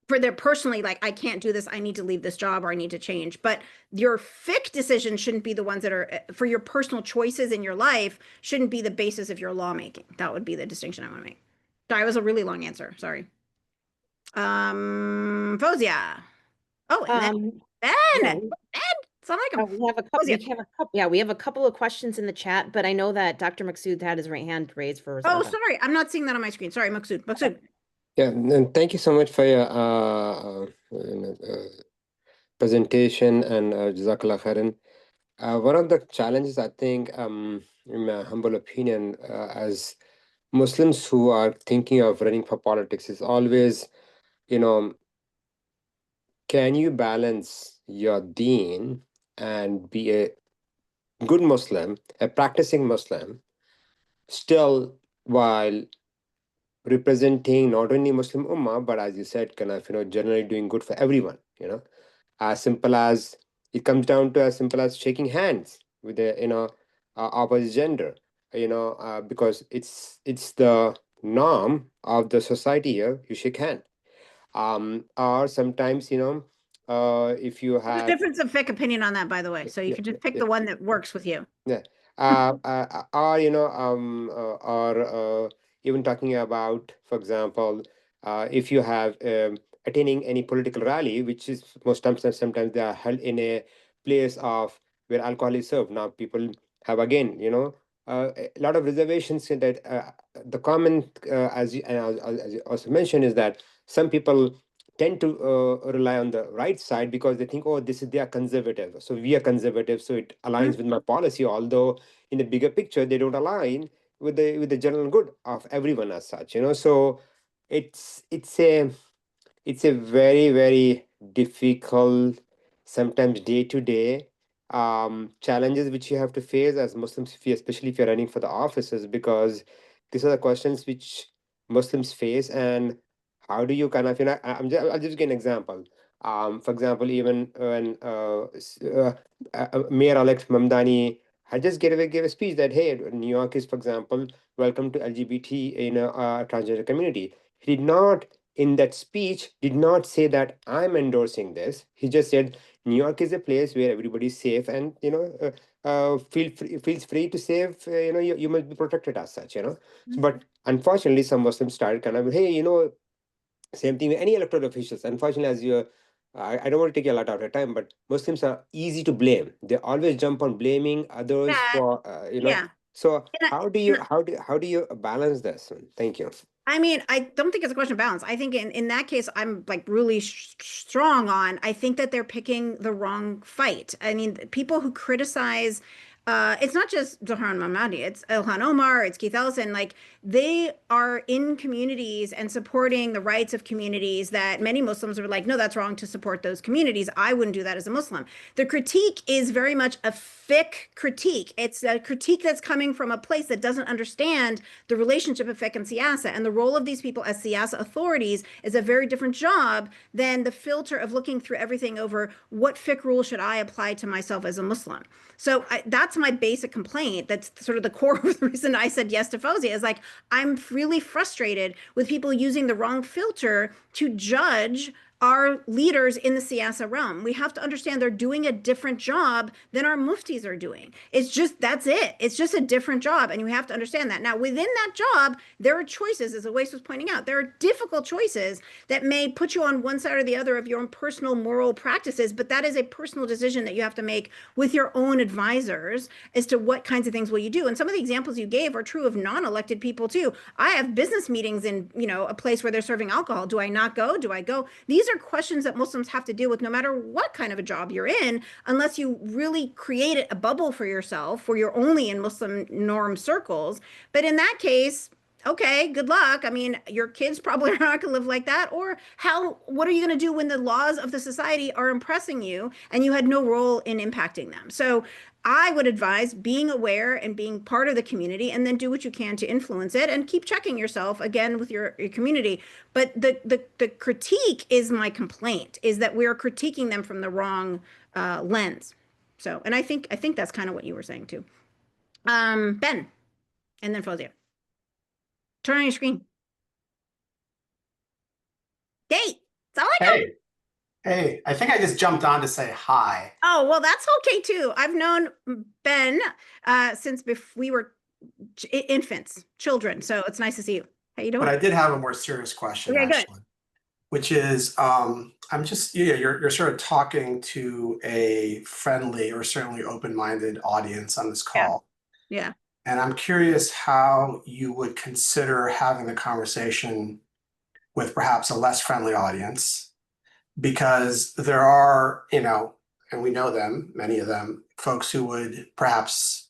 for their personally, like, I can't do this, I need to leave this job, or I need to change. But your fiqh decisions shouldn't be the ones that are for your personal choices in your life, shouldn't be the basis of your lawmaking. That would be the distinction I want to make. That was a really long answer. Sorry. Fozia. Oh, and then Ben. Sound like we have a couple of questions in the chat, but I know that Dr. Maksud had his right hand raised for Oh, sorry, I'm not seeing that on my screen. Sorry, Maksud. Yeah, and thank you so much for your presentation, and Jazakallah khairan. One of the challenges, I think, in my humble opinion, as Muslims who are thinking of running for politics, is always, can you balance your deen and be a good Muslim, a practicing Muslim, still while representing not only Muslim Ummah, but as you said, kind of, generally doing good for everyone, as simple as it comes down to as simple as shaking hands with the, opposite gender, because it's the norm of the society here, you shake hand. Or sometimes, if you have There's a difference of fiqh opinion on that, by the way. So you can just pick the one that works with you. Yeah. Or, or even talking about, for example, if you have attending any political rally, which is most times, sometimes they are held in a place of where alcohol is served. Now people have, again, a lot of reservations in that. The common, as you also mentioned, is that some people tend to rely on the right side because they think, oh, they are conservative, so we are conservative, so it aligns with my policy, although in the bigger picture they don't align with the general good of everyone as such, so it's a very, very difficult, sometimes day to day challenges which you have to face as Muslims, especially if you're running for the offices, because these are the questions which Muslims face. And how do you kind of, I'll just give an example. For example, even when Mayor-elect Mamdani had just gave a speech that, hey, New York is, for example, welcome to LGBT transgender community. He did not, in that speech, did not say that I'm endorsing this. He just said New York is a place where everybody's safe, and feels free to save. You must be protected as such. But unfortunately, some Muslims started kind of, hey, same thing with any elected officials. Unfortunately, as you, I don't want to take a lot of your time, but Muslims are easy to blame. They always jump on blaming others for, Yeah. So And how do you balance this? Thank you. I mean, I don't think it's a question of balance. I think in that case, I'm like really strong on, I think that they're picking the wrong fight. I mean, people who criticize, it's not just Zohran Mamadi, it's Ilhan Omar, it's Keith Ellison, like they are in communities and supporting the rights of communities that many Muslims are like, no, that's wrong to support those communities. I wouldn't do that as a Muslim. The critique is very much a fiqh critique. It's a critique that's coming from a place that doesn't understand the relationship of fiqh and siyasa. And the role of these people as siyasa authorities is a very different job than the filter of looking through everything over what fiqh rule should I apply to myself as a Muslim. So that's my basic complaint. That's sort of the core of the reason I said yes to Fawzia, is like, I'm really frustrated with people using the wrong filter to judge our leaders in the siyasa realm. We have to understand they're doing a different job than our muftis are doing. It's just, that's it. It's just a different job. And you have to understand that. Now, within that job, there are choices, as Awais was pointing out. There are difficult choices that may put you on one side or the other of your own personal moral practices, but that is a personal decision that you have to make with your own advisors as to what kinds of things will you do. And some of the examples you gave are true of non-elected people too. I have business meetings in, a place where they're serving alcohol. Do I not go? Do I go? These are questions that Muslims have to deal with no matter what kind of a job you're in, unless you really create a bubble for yourself where you're only in Muslim norm circles. But in that case, okay, good luck. I mean, your kids probably are not going to live like that. Or what are you going to do when the laws of the society are impressing you and you had no role in impacting them? So I would advise being aware and being part of the community, and then do what you can to influence it and keep checking yourself again with your community. But the critique is my complaint, is that we're critiquing them from the wrong lens. So, and I think that's kind of what you were saying too. Ben, and then Fawzia. Turn on your screen. Hey, it's all I got. Hey, I think I just jumped on to say hi. Oh, well, that's okay too. I've known Ben since we were infants, children. So it's nice to see you. How you doing? But I did have a more serious question, Okay, actually, good. Which is, I'm just, you're sort of talking to a friendly or certainly open-minded audience on this call. Yeah. And I'm curious how you would consider having a conversation with perhaps a less friendly audience, because there are, and we know them, many of them, folks who would perhaps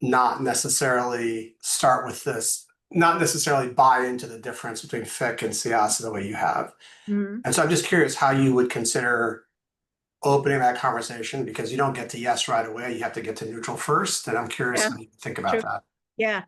not necessarily start with this, not necessarily buy into the difference between fiqh and siyasa the way you have. Mm-hmm. And so I'm just curious how you would consider opening that conversation, because you don't get to yes right away. You have to get to neutral first. And I'm curious how you think about that. Yeah.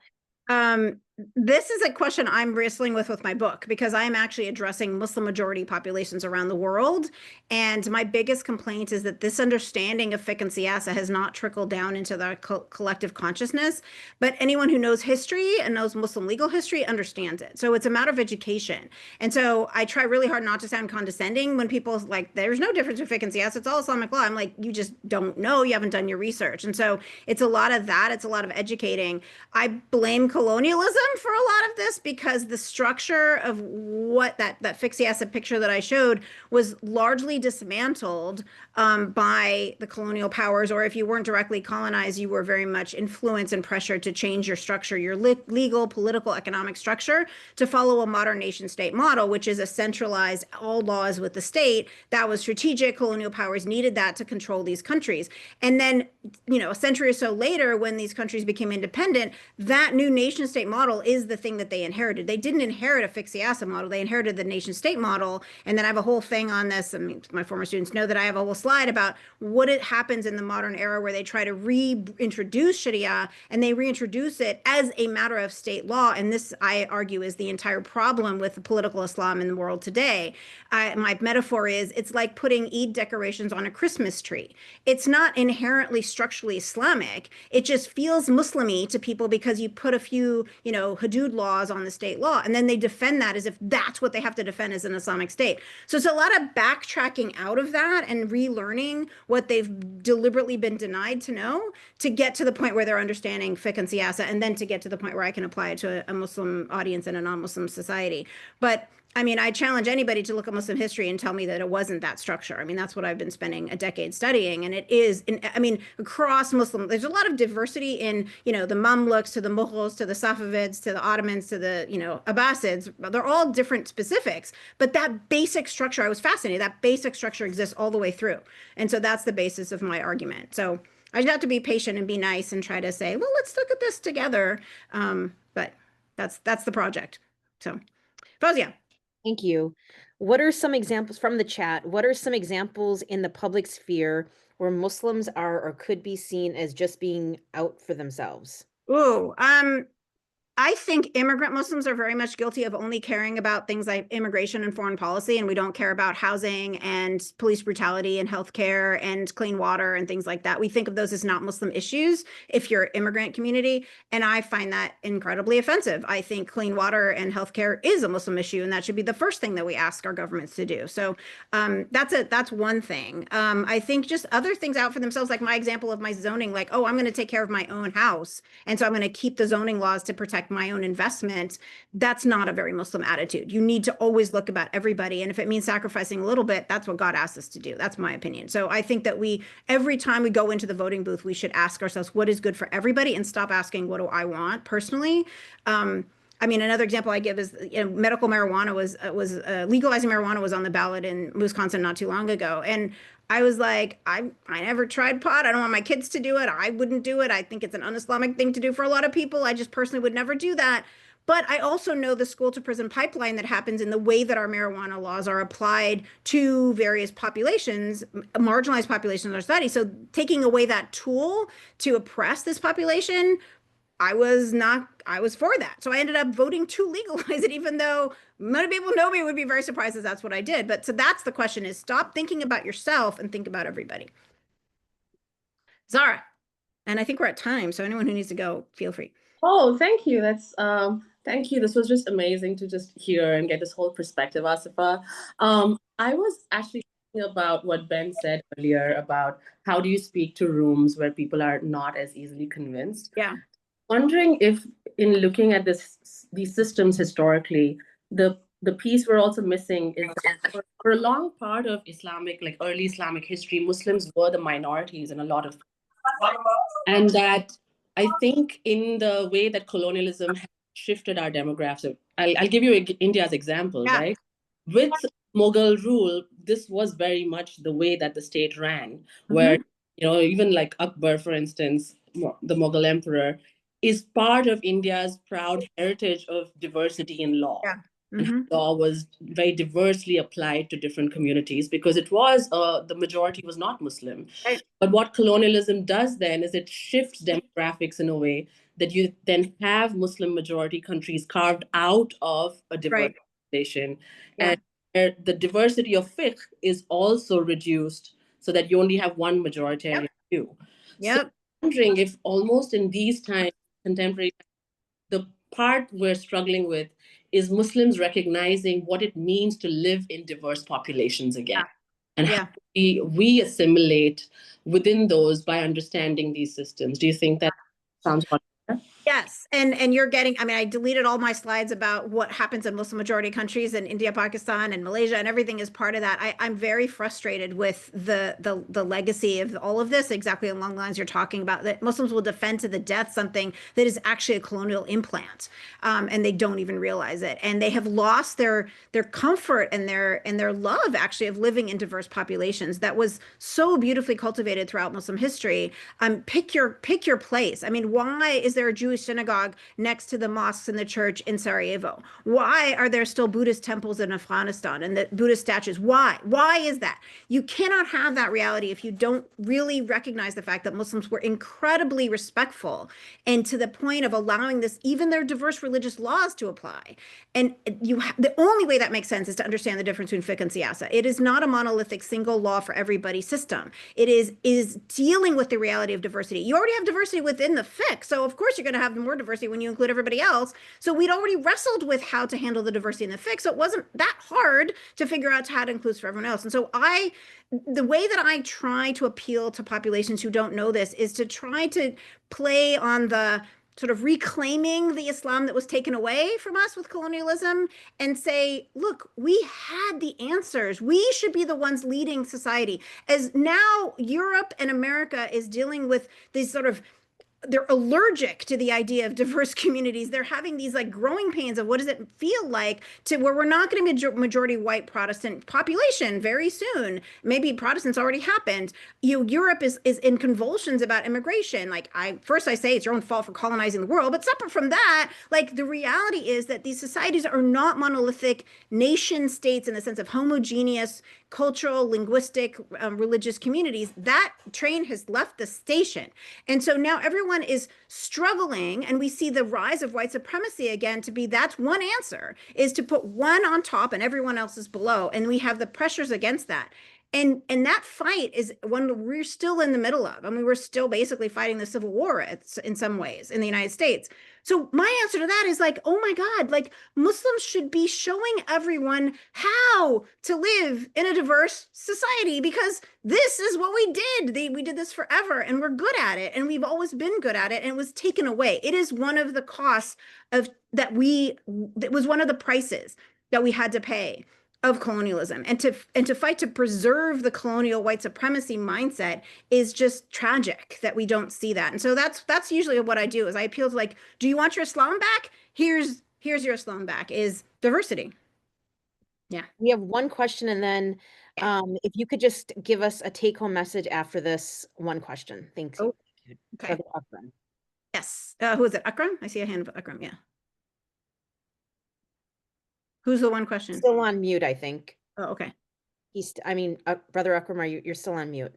This is a question I'm wrestling with my book, because I'm actually addressing Muslim majority populations around the world. And my biggest complaint is that this understanding of fiqh and siyasa has not trickled down into the collective consciousness. But anyone who knows history and knows Muslim legal history understands it. So it's a matter of education. And so I try really hard not to sound condescending when people like, there's no difference between fiqh and siyasa, it's all Islamic law. I'm like, you just don't know, you haven't done your research. And so it's a lot of that. It's a lot of educating. I blame colonialism for a lot of this because the structure of what that Fiqh Siyasa picture that I showed was largely dismantled by the colonial powers, or if you weren't directly colonized, you were very much influenced and pressured to change your structure, your legal, political, economic structure to follow a modern nation state model, which is a centralized all laws with the state. That was strategic. Colonial powers needed that to control these countries. And then, you know, a century or so later, when these countries became independent, that new nation state model is the thing that they inherited. They didn't inherit a Fiqh Siyasa model. They inherited the nation state model. And then I have a whole thing on this. I mean, my former students know that I have a whole slide about what it happens in the modern era where they try to reintroduce Sharia, and they reintroduce it as a matter of state law. And this, I argue, is the entire problem with the political Islam in the world today. My metaphor is it's like putting Eid decorations on a Christmas tree. It's not inherently structurally Islamic. It just feels Muslim-y to people because you put a few, you know, hudud laws on the state law, and then they defend that as if that's what they have to defend as an Islamic state. So it's a lot of backtracking out of that and relearning what they've deliberately been denied to know to get to the point where they're understanding fiqh and siyasa, and then to get to the point where I can apply it to a Muslim audience in a non-Muslim society. But I mean, I challenge anybody to look at Muslim history and tell me that it wasn't that structure. I mean, that's what I've been spending a decade studying. And it is, I mean, across Muslim, there's a lot of diversity in, you know, the Mamluks to the Mughals to the Safavids to the Ottomans to the, you know, Abbasids. They're all different specifics. But that basic structure, I was fascinated, that basic structure exists all the way through. And so that's the basis of my argument. So I just have to be patient and be nice and try to say, well, let's look at this together. But that's the project. So, Fawzia. Thank you. What are some examples from the chat? What are some examples in the public sphere where Muslims are or could be seen as just being out for themselves? Ooh, I think immigrant Muslims are very much guilty of only caring about things like immigration and foreign policy, and we don't care about housing and police brutality and healthcare and clean water and things like that. We think of those as not Muslim issues if you're immigrant community, and I find that incredibly offensive. I think clean water and healthcare is a Muslim issue, and that should be the first thing that we ask our governments to do. So that's one thing. I think just other things out for themselves, like my example of my zoning, like, oh, I'm going to take care of my own house, and so I'm going to keep the zoning laws to protect my own investment. That's not a very Muslim attitude. You need to always look about everybody. And if it means sacrificing a little bit, that's what God asked us to do. That's my opinion. So I think that every time we go into the voting booth, we should ask ourselves, what is good for everybody, and stop asking, what do I want personally? I mean, another example I give is, you know, medical marijuana was legalizing marijuana was on the ballot in Wisconsin not too long ago. And I was like, I never tried pot. I don't want my kids to do it. I wouldn't do it. I think it's an un-Islamic thing to do for a lot of people. I just personally would never do that. But I also know the school to prison pipeline that happens in the way that our marijuana laws are applied to various populations, marginalized populations in our society. So taking away that tool to oppress this population, I was for that. So I ended up voting to legalize it, even though many people know me would be very surprised that that's what I did. But so that's the question, is stop thinking about yourself and think about everybody. Zara, and I think we're at time, so anyone who needs to go, feel free. Oh, thank you. Thank you. This was just amazing to just hear and get this whole perspective, Asifa. I was actually thinking about what Ben said earlier about how do you speak to rooms where people are not as easily convinced. Yeah. Wondering if, in looking at these systems historically, the piece we're also missing is that for a long part of Islamic, like early Islamic history, Muslims were the minorities in a lot of, and that I think in the way that colonialism has shifted our demographics, I'll give you India's example, yeah. Right? With Mughal rule, this was very much the way that the state ran, where, you know, even like Akbar, for instance, the Mughal emperor, is part of India's proud heritage of diversity in law. Yeah. And law was very diversely applied to different communities because it was, the majority was not Muslim. Right. But what colonialism does then is it shifts demographics in a way that you then have Muslim majority countries carved out of a diverse population. Yeah. And the diversity of fiqh is also reduced so that you only have one majoritarian view. Yep. So I'm wondering if almost in these times, contemporary, the part we're struggling with is Muslims recognizing what it means to live in diverse populations again. Yeah. And how we assimilate within those by understanding these systems. Do you think that sounds fun? Yes, and you're getting, I mean, I deleted all my slides about what happens in Muslim majority countries and India, Pakistan, and Malaysia, and everything is part of that. I'm very frustrated with the legacy of all of this, exactly along the lines you're talking about, that Muslims will defend to the death something that is actually a colonial implant, and they don't even realize it. And they have lost their comfort and their love actually of living in diverse populations that was so beautifully cultivated throughout Muslim history. Pick your place. I mean, why is there a Jewish synagogue next to the mosques and the church in Sarajevo? Why are there still Buddhist temples in Afghanistan and the Buddhist statues? Why? Why is that? You cannot have that reality if you don't really recognize the fact that Muslims were incredibly respectful and to the point of allowing this, even their diverse religious laws to apply. And the only way that makes sense is to understand the difference between fiqh and siyasa. It is not a monolithic single law for everybody system. It is dealing with the reality of diversity. You already have diversity within the fiqh, so of course you're going to have more diversity when you include everybody else. So we'd already wrestled with how to handle the diversity in the fiqh, so it wasn't that hard to figure out how to include for everyone else. And so the way that I try to appeal to populations who don't know this is to try to play on the sort of reclaiming the Islam that was taken away from us with colonialism and say, look, we had the answers. We should be the ones leading society. As now Europe and America is dealing with these sort of, they're allergic to the idea of diverse communities. They're having these like growing pains of what does it feel like to where we're not going to be majority white Protestant population very soon. Maybe Protestants already happened. Europe is in convulsions about immigration. Like I say it's your own fault for colonizing the world, but separate from that, like the reality is that these societies are not monolithic nation states in the sense of homogeneous cultural, linguistic, religious communities. That train has left the station. And so now everyone is struggling, and we see the rise of white supremacy again to be that's one answer, is to put one on top and everyone else is below. And we have the pressures against that. And that fight is one we're still in the middle of. I mean, we're still basically fighting the Civil War in some ways in the United States. So my answer to that is like, oh my God, like Muslims should be showing everyone how to live in a diverse society because this is what we did. We did this forever and we're good at it. And we've always been good at it and it was taken away. It is one of the costs of that was one of the prices that we had to pay of colonialism, and to fight to preserve the colonial white supremacy mindset is just tragic that we don't see that. And so that's usually what I do is I appeal to like, do you want your Islam back? Here's your Islam back is diversity. Yeah. We have one question and then if you could just give us a take-home message after this one question. Thanks. Oh, okay. Yes. Who is it? Akram? I see a hand of Akram. Yeah. Who's the one question? Still on mute, I think. Oh, okay. Brother Akram, you're still on mute.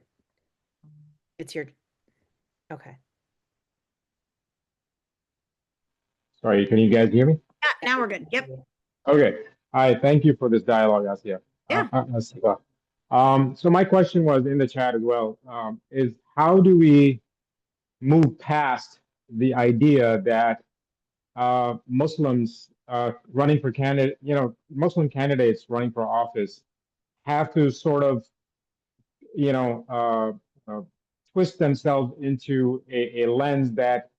It's your, okay. Sorry, can you guys hear me? Yeah, now we're good. Yep. Okay. Hi, thank you for this dialogue, Asia. Yeah. So my question was in the chat as well, is how do we move past the idea that Muslims running for candidate, Muslim candidates running for office have to sort of, twist themselves into a lens that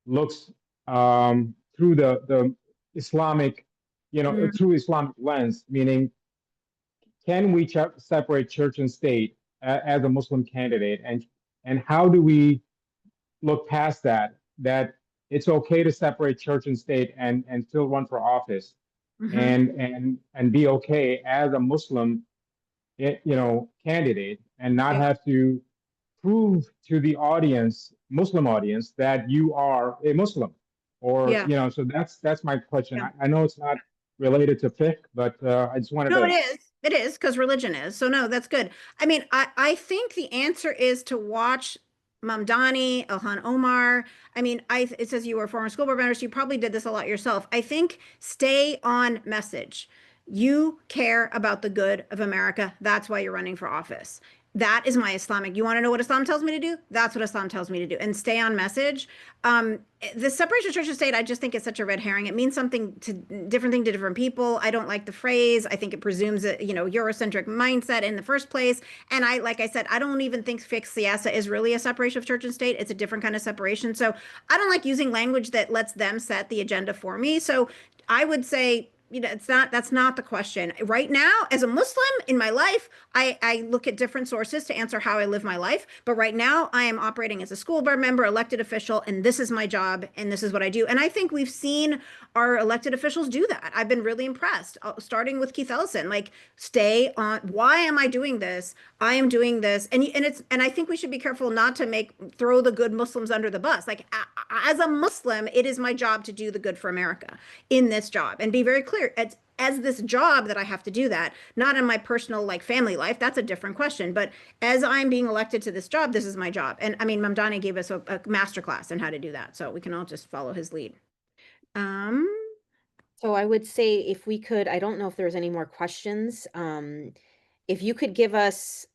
looks through the Islamic, through Islamic lens, meaning can we separate church and state as a Muslim candidate, and how do we look past that it's okay to separate church and state and still run for office, and be okay as a Muslim, candidate, and not have to prove to the Muslim audience, that you are a Muslim, or so that's my question. I know it's not related to fiqh, but I just wanted to. No, it is because religion is. So no, that's good. I mean, I think the answer is to watch Mamdani, Ilhan Omar. I mean, it says you were a former school board member, so you probably did this a lot yourself. I think stay on message. You care about the good of America. That's why you're running for office. that is my Islamic. You want to know what Islam tells me to do? That's what Islam tells me to do, and stay on message. The separation of church and state, I just think it's such a red herring. It means something to different thing to different people. I don't like the phrase. I think it presumes a Eurocentric mindset in the first place. And like I said, I don't even think fiqh siyasa is really a separation of church and state. It's a different kind of separation. So I don't like using language that lets them set the agenda for me. So I would say, that's not the question. Right now, as a Muslim in my life, I look at different sources to answer how I live my life. But right now, I am operating as a school board member, elected official, and this is my job, and this is what I do. And I think we've seen our elected officials do that. I've been really impressed, starting with Keith Ellison. Like, stay on. Why am I doing this? I am doing this, and I think we should be careful not to throw the good Muslims under the bus. Like, as a Muslim, it is my job to do the good for America in this job, and be very clear. As this job that I have to do that, not in my personal like family life. That's a different question. But as I'm being elected to this job, this is my job. And I mean, Mamdani gave us a masterclass on how to do that. So we can all just follow his lead. So I would say if we could, I don't know if there's any more questions. If you could give us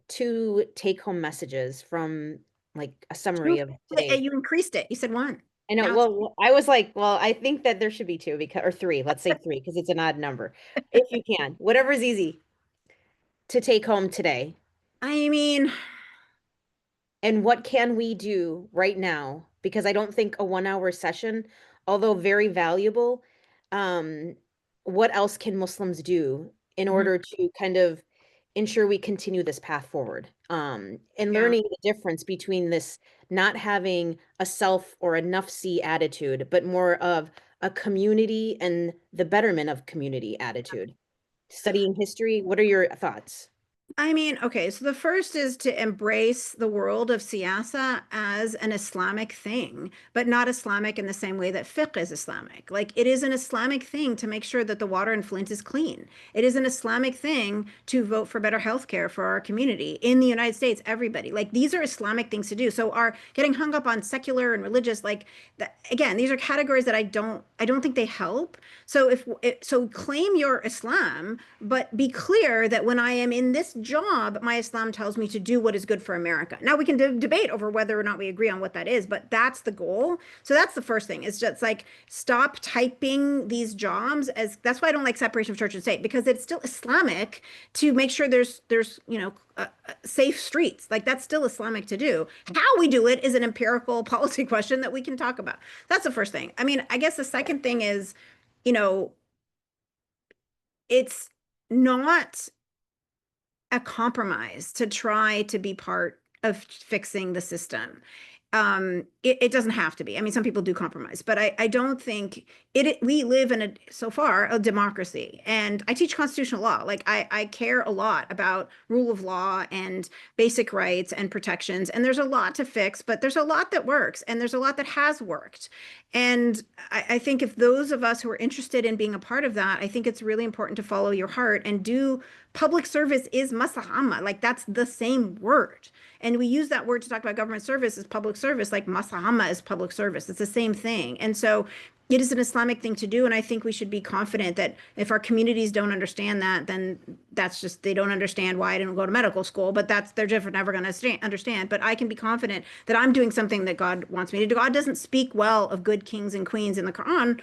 2 take-home messages from like a summary of today. You increased it. You said 1. I know. Well, I was like, well, I think that there should be 2 or 3. Let's say 3 because it's an odd number. If you can, whatever's easy to take home today. I mean, and what can we do right now? Because I don't think a 1-hour session, although very valuable, what else can Muslims do in order to kind of ensure we continue this path forward? And learning the difference between this not having a self or a nafsi attitude, but more of a community and the betterment of community attitude. Studying history, what are your thoughts? I mean, okay, so the first is to embrace the world of siyasa as an Islamic thing, but not Islamic in the same way that fiqh is Islamic. Like, it is an Islamic thing to make sure that the water in Flint is clean. It is an Islamic thing to vote for better healthcare for our community in the United States, everybody. Like, these are Islamic things to do. So our getting hung up on secular and religious, like, again, these are categories that I don't think they help. So so claim your Islam, but be clear that when I am in this job, my Islam tells me to do what is good for America. Now we can debate over whether or not we agree on what that is, but that's the goal. So that's the first thing. It's just like, stop typing these jobs as, that's why I don't like separation of church and state, because it's still Islamic to make sure there's safe streets. Like, that's still Islamic to do. How we do it is an empirical policy question that we can talk about. That's the first thing. I mean, I guess the second thing is, it's not a compromise to try to be part of fixing the system. It doesn't have to be. I mean, some people do compromise, but I don't think we live in so far a democracy, and I teach constitutional law. Like, I care a lot about rule of law and basic rights and protections. And there's a lot to fix, but there's a lot that works, and there's a lot that has worked. And I think if those of us who are interested in being a part of that, I think it's really important to follow your heart and do public service is maslahah. Like, that's the same word. And we use that word to talk about government service as public service, like maslahah is public service. It's the same thing. And so it is an Islamic thing to do. And I think we should be confident that if our communities don't understand that, then that's just, they don't understand why I didn't go to medical school, but they're just never going to understand. But I can be confident that I'm doing something that God wants me to do. God doesn't speak well of good kings and queens in the Quran,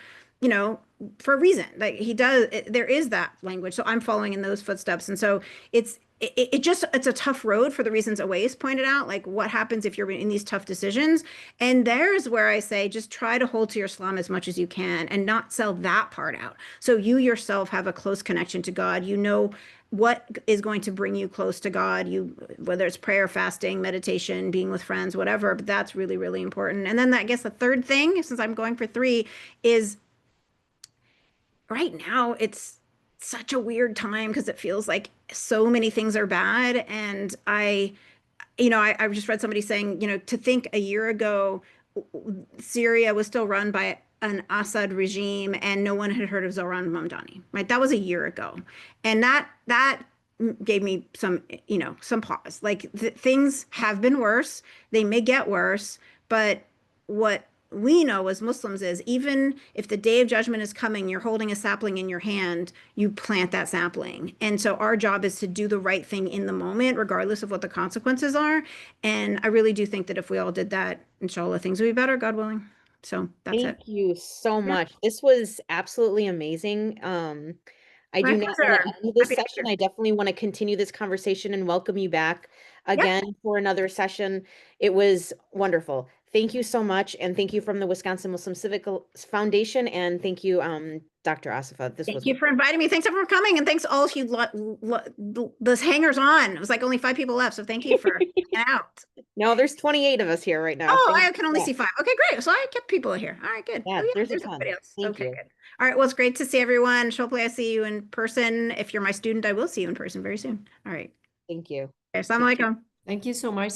for a reason. Like, he does, there is that language. So I'm following in those footsteps. And so it's a tough road for the reasons Awais pointed out. Like, what happens if you're in these tough decisions? And there's where I say, just try to hold to your Islam as much as you can and not sell that part out. So you yourself have a close connection to God. You know what is going to bring you close to God, whether it's prayer, fasting, meditation, being with friends, whatever. But that's really, really important. And then I guess the third thing, since I'm going for 3, is right now it's such a weird time because it feels like so many things are bad. And I just read somebody saying, to think a year ago, Syria was still run by an Assad regime and no one had heard of Zoran Mamdani, right? That was a year ago. And that gave me some pause. Like, things have been worse. They may get worse, but what we know as Muslims is, even if the day of judgment is coming, you're holding a sapling in your hand, you plant that sapling. And so our job is to do the right thing in the moment, regardless of what the consequences are. And I really do think that if we all did that, inshallah, things would be better, God willing. So that's it. Thank you so much. This was absolutely amazing. I My do not want pleasure. to end this Happy to be session. here. I definitely want to continue this conversation and welcome you back again for another session. It was wonderful. Thank you so much. And thank you from the Wisconsin Muslim Civic Foundation. And thank you, Dr. Asifa. This was Thank you for inviting me. Thanks everyone for coming. And thanks all of you, those hangers on. It was like only 5 people left. So thank you for hanging out. No, there's 28 of us here right now. Oh, I can only see 5. Okay, great. So I kept people here. All right, good. Yeah, Oh, there's a everybody ton. else. Thank Okay, you. good. All right, well, it's great to see everyone. Hopefully I see you in person. If you're my student, I will see you in person very soon. All right. Thank you. Assalamu alaikum. Thank you so much.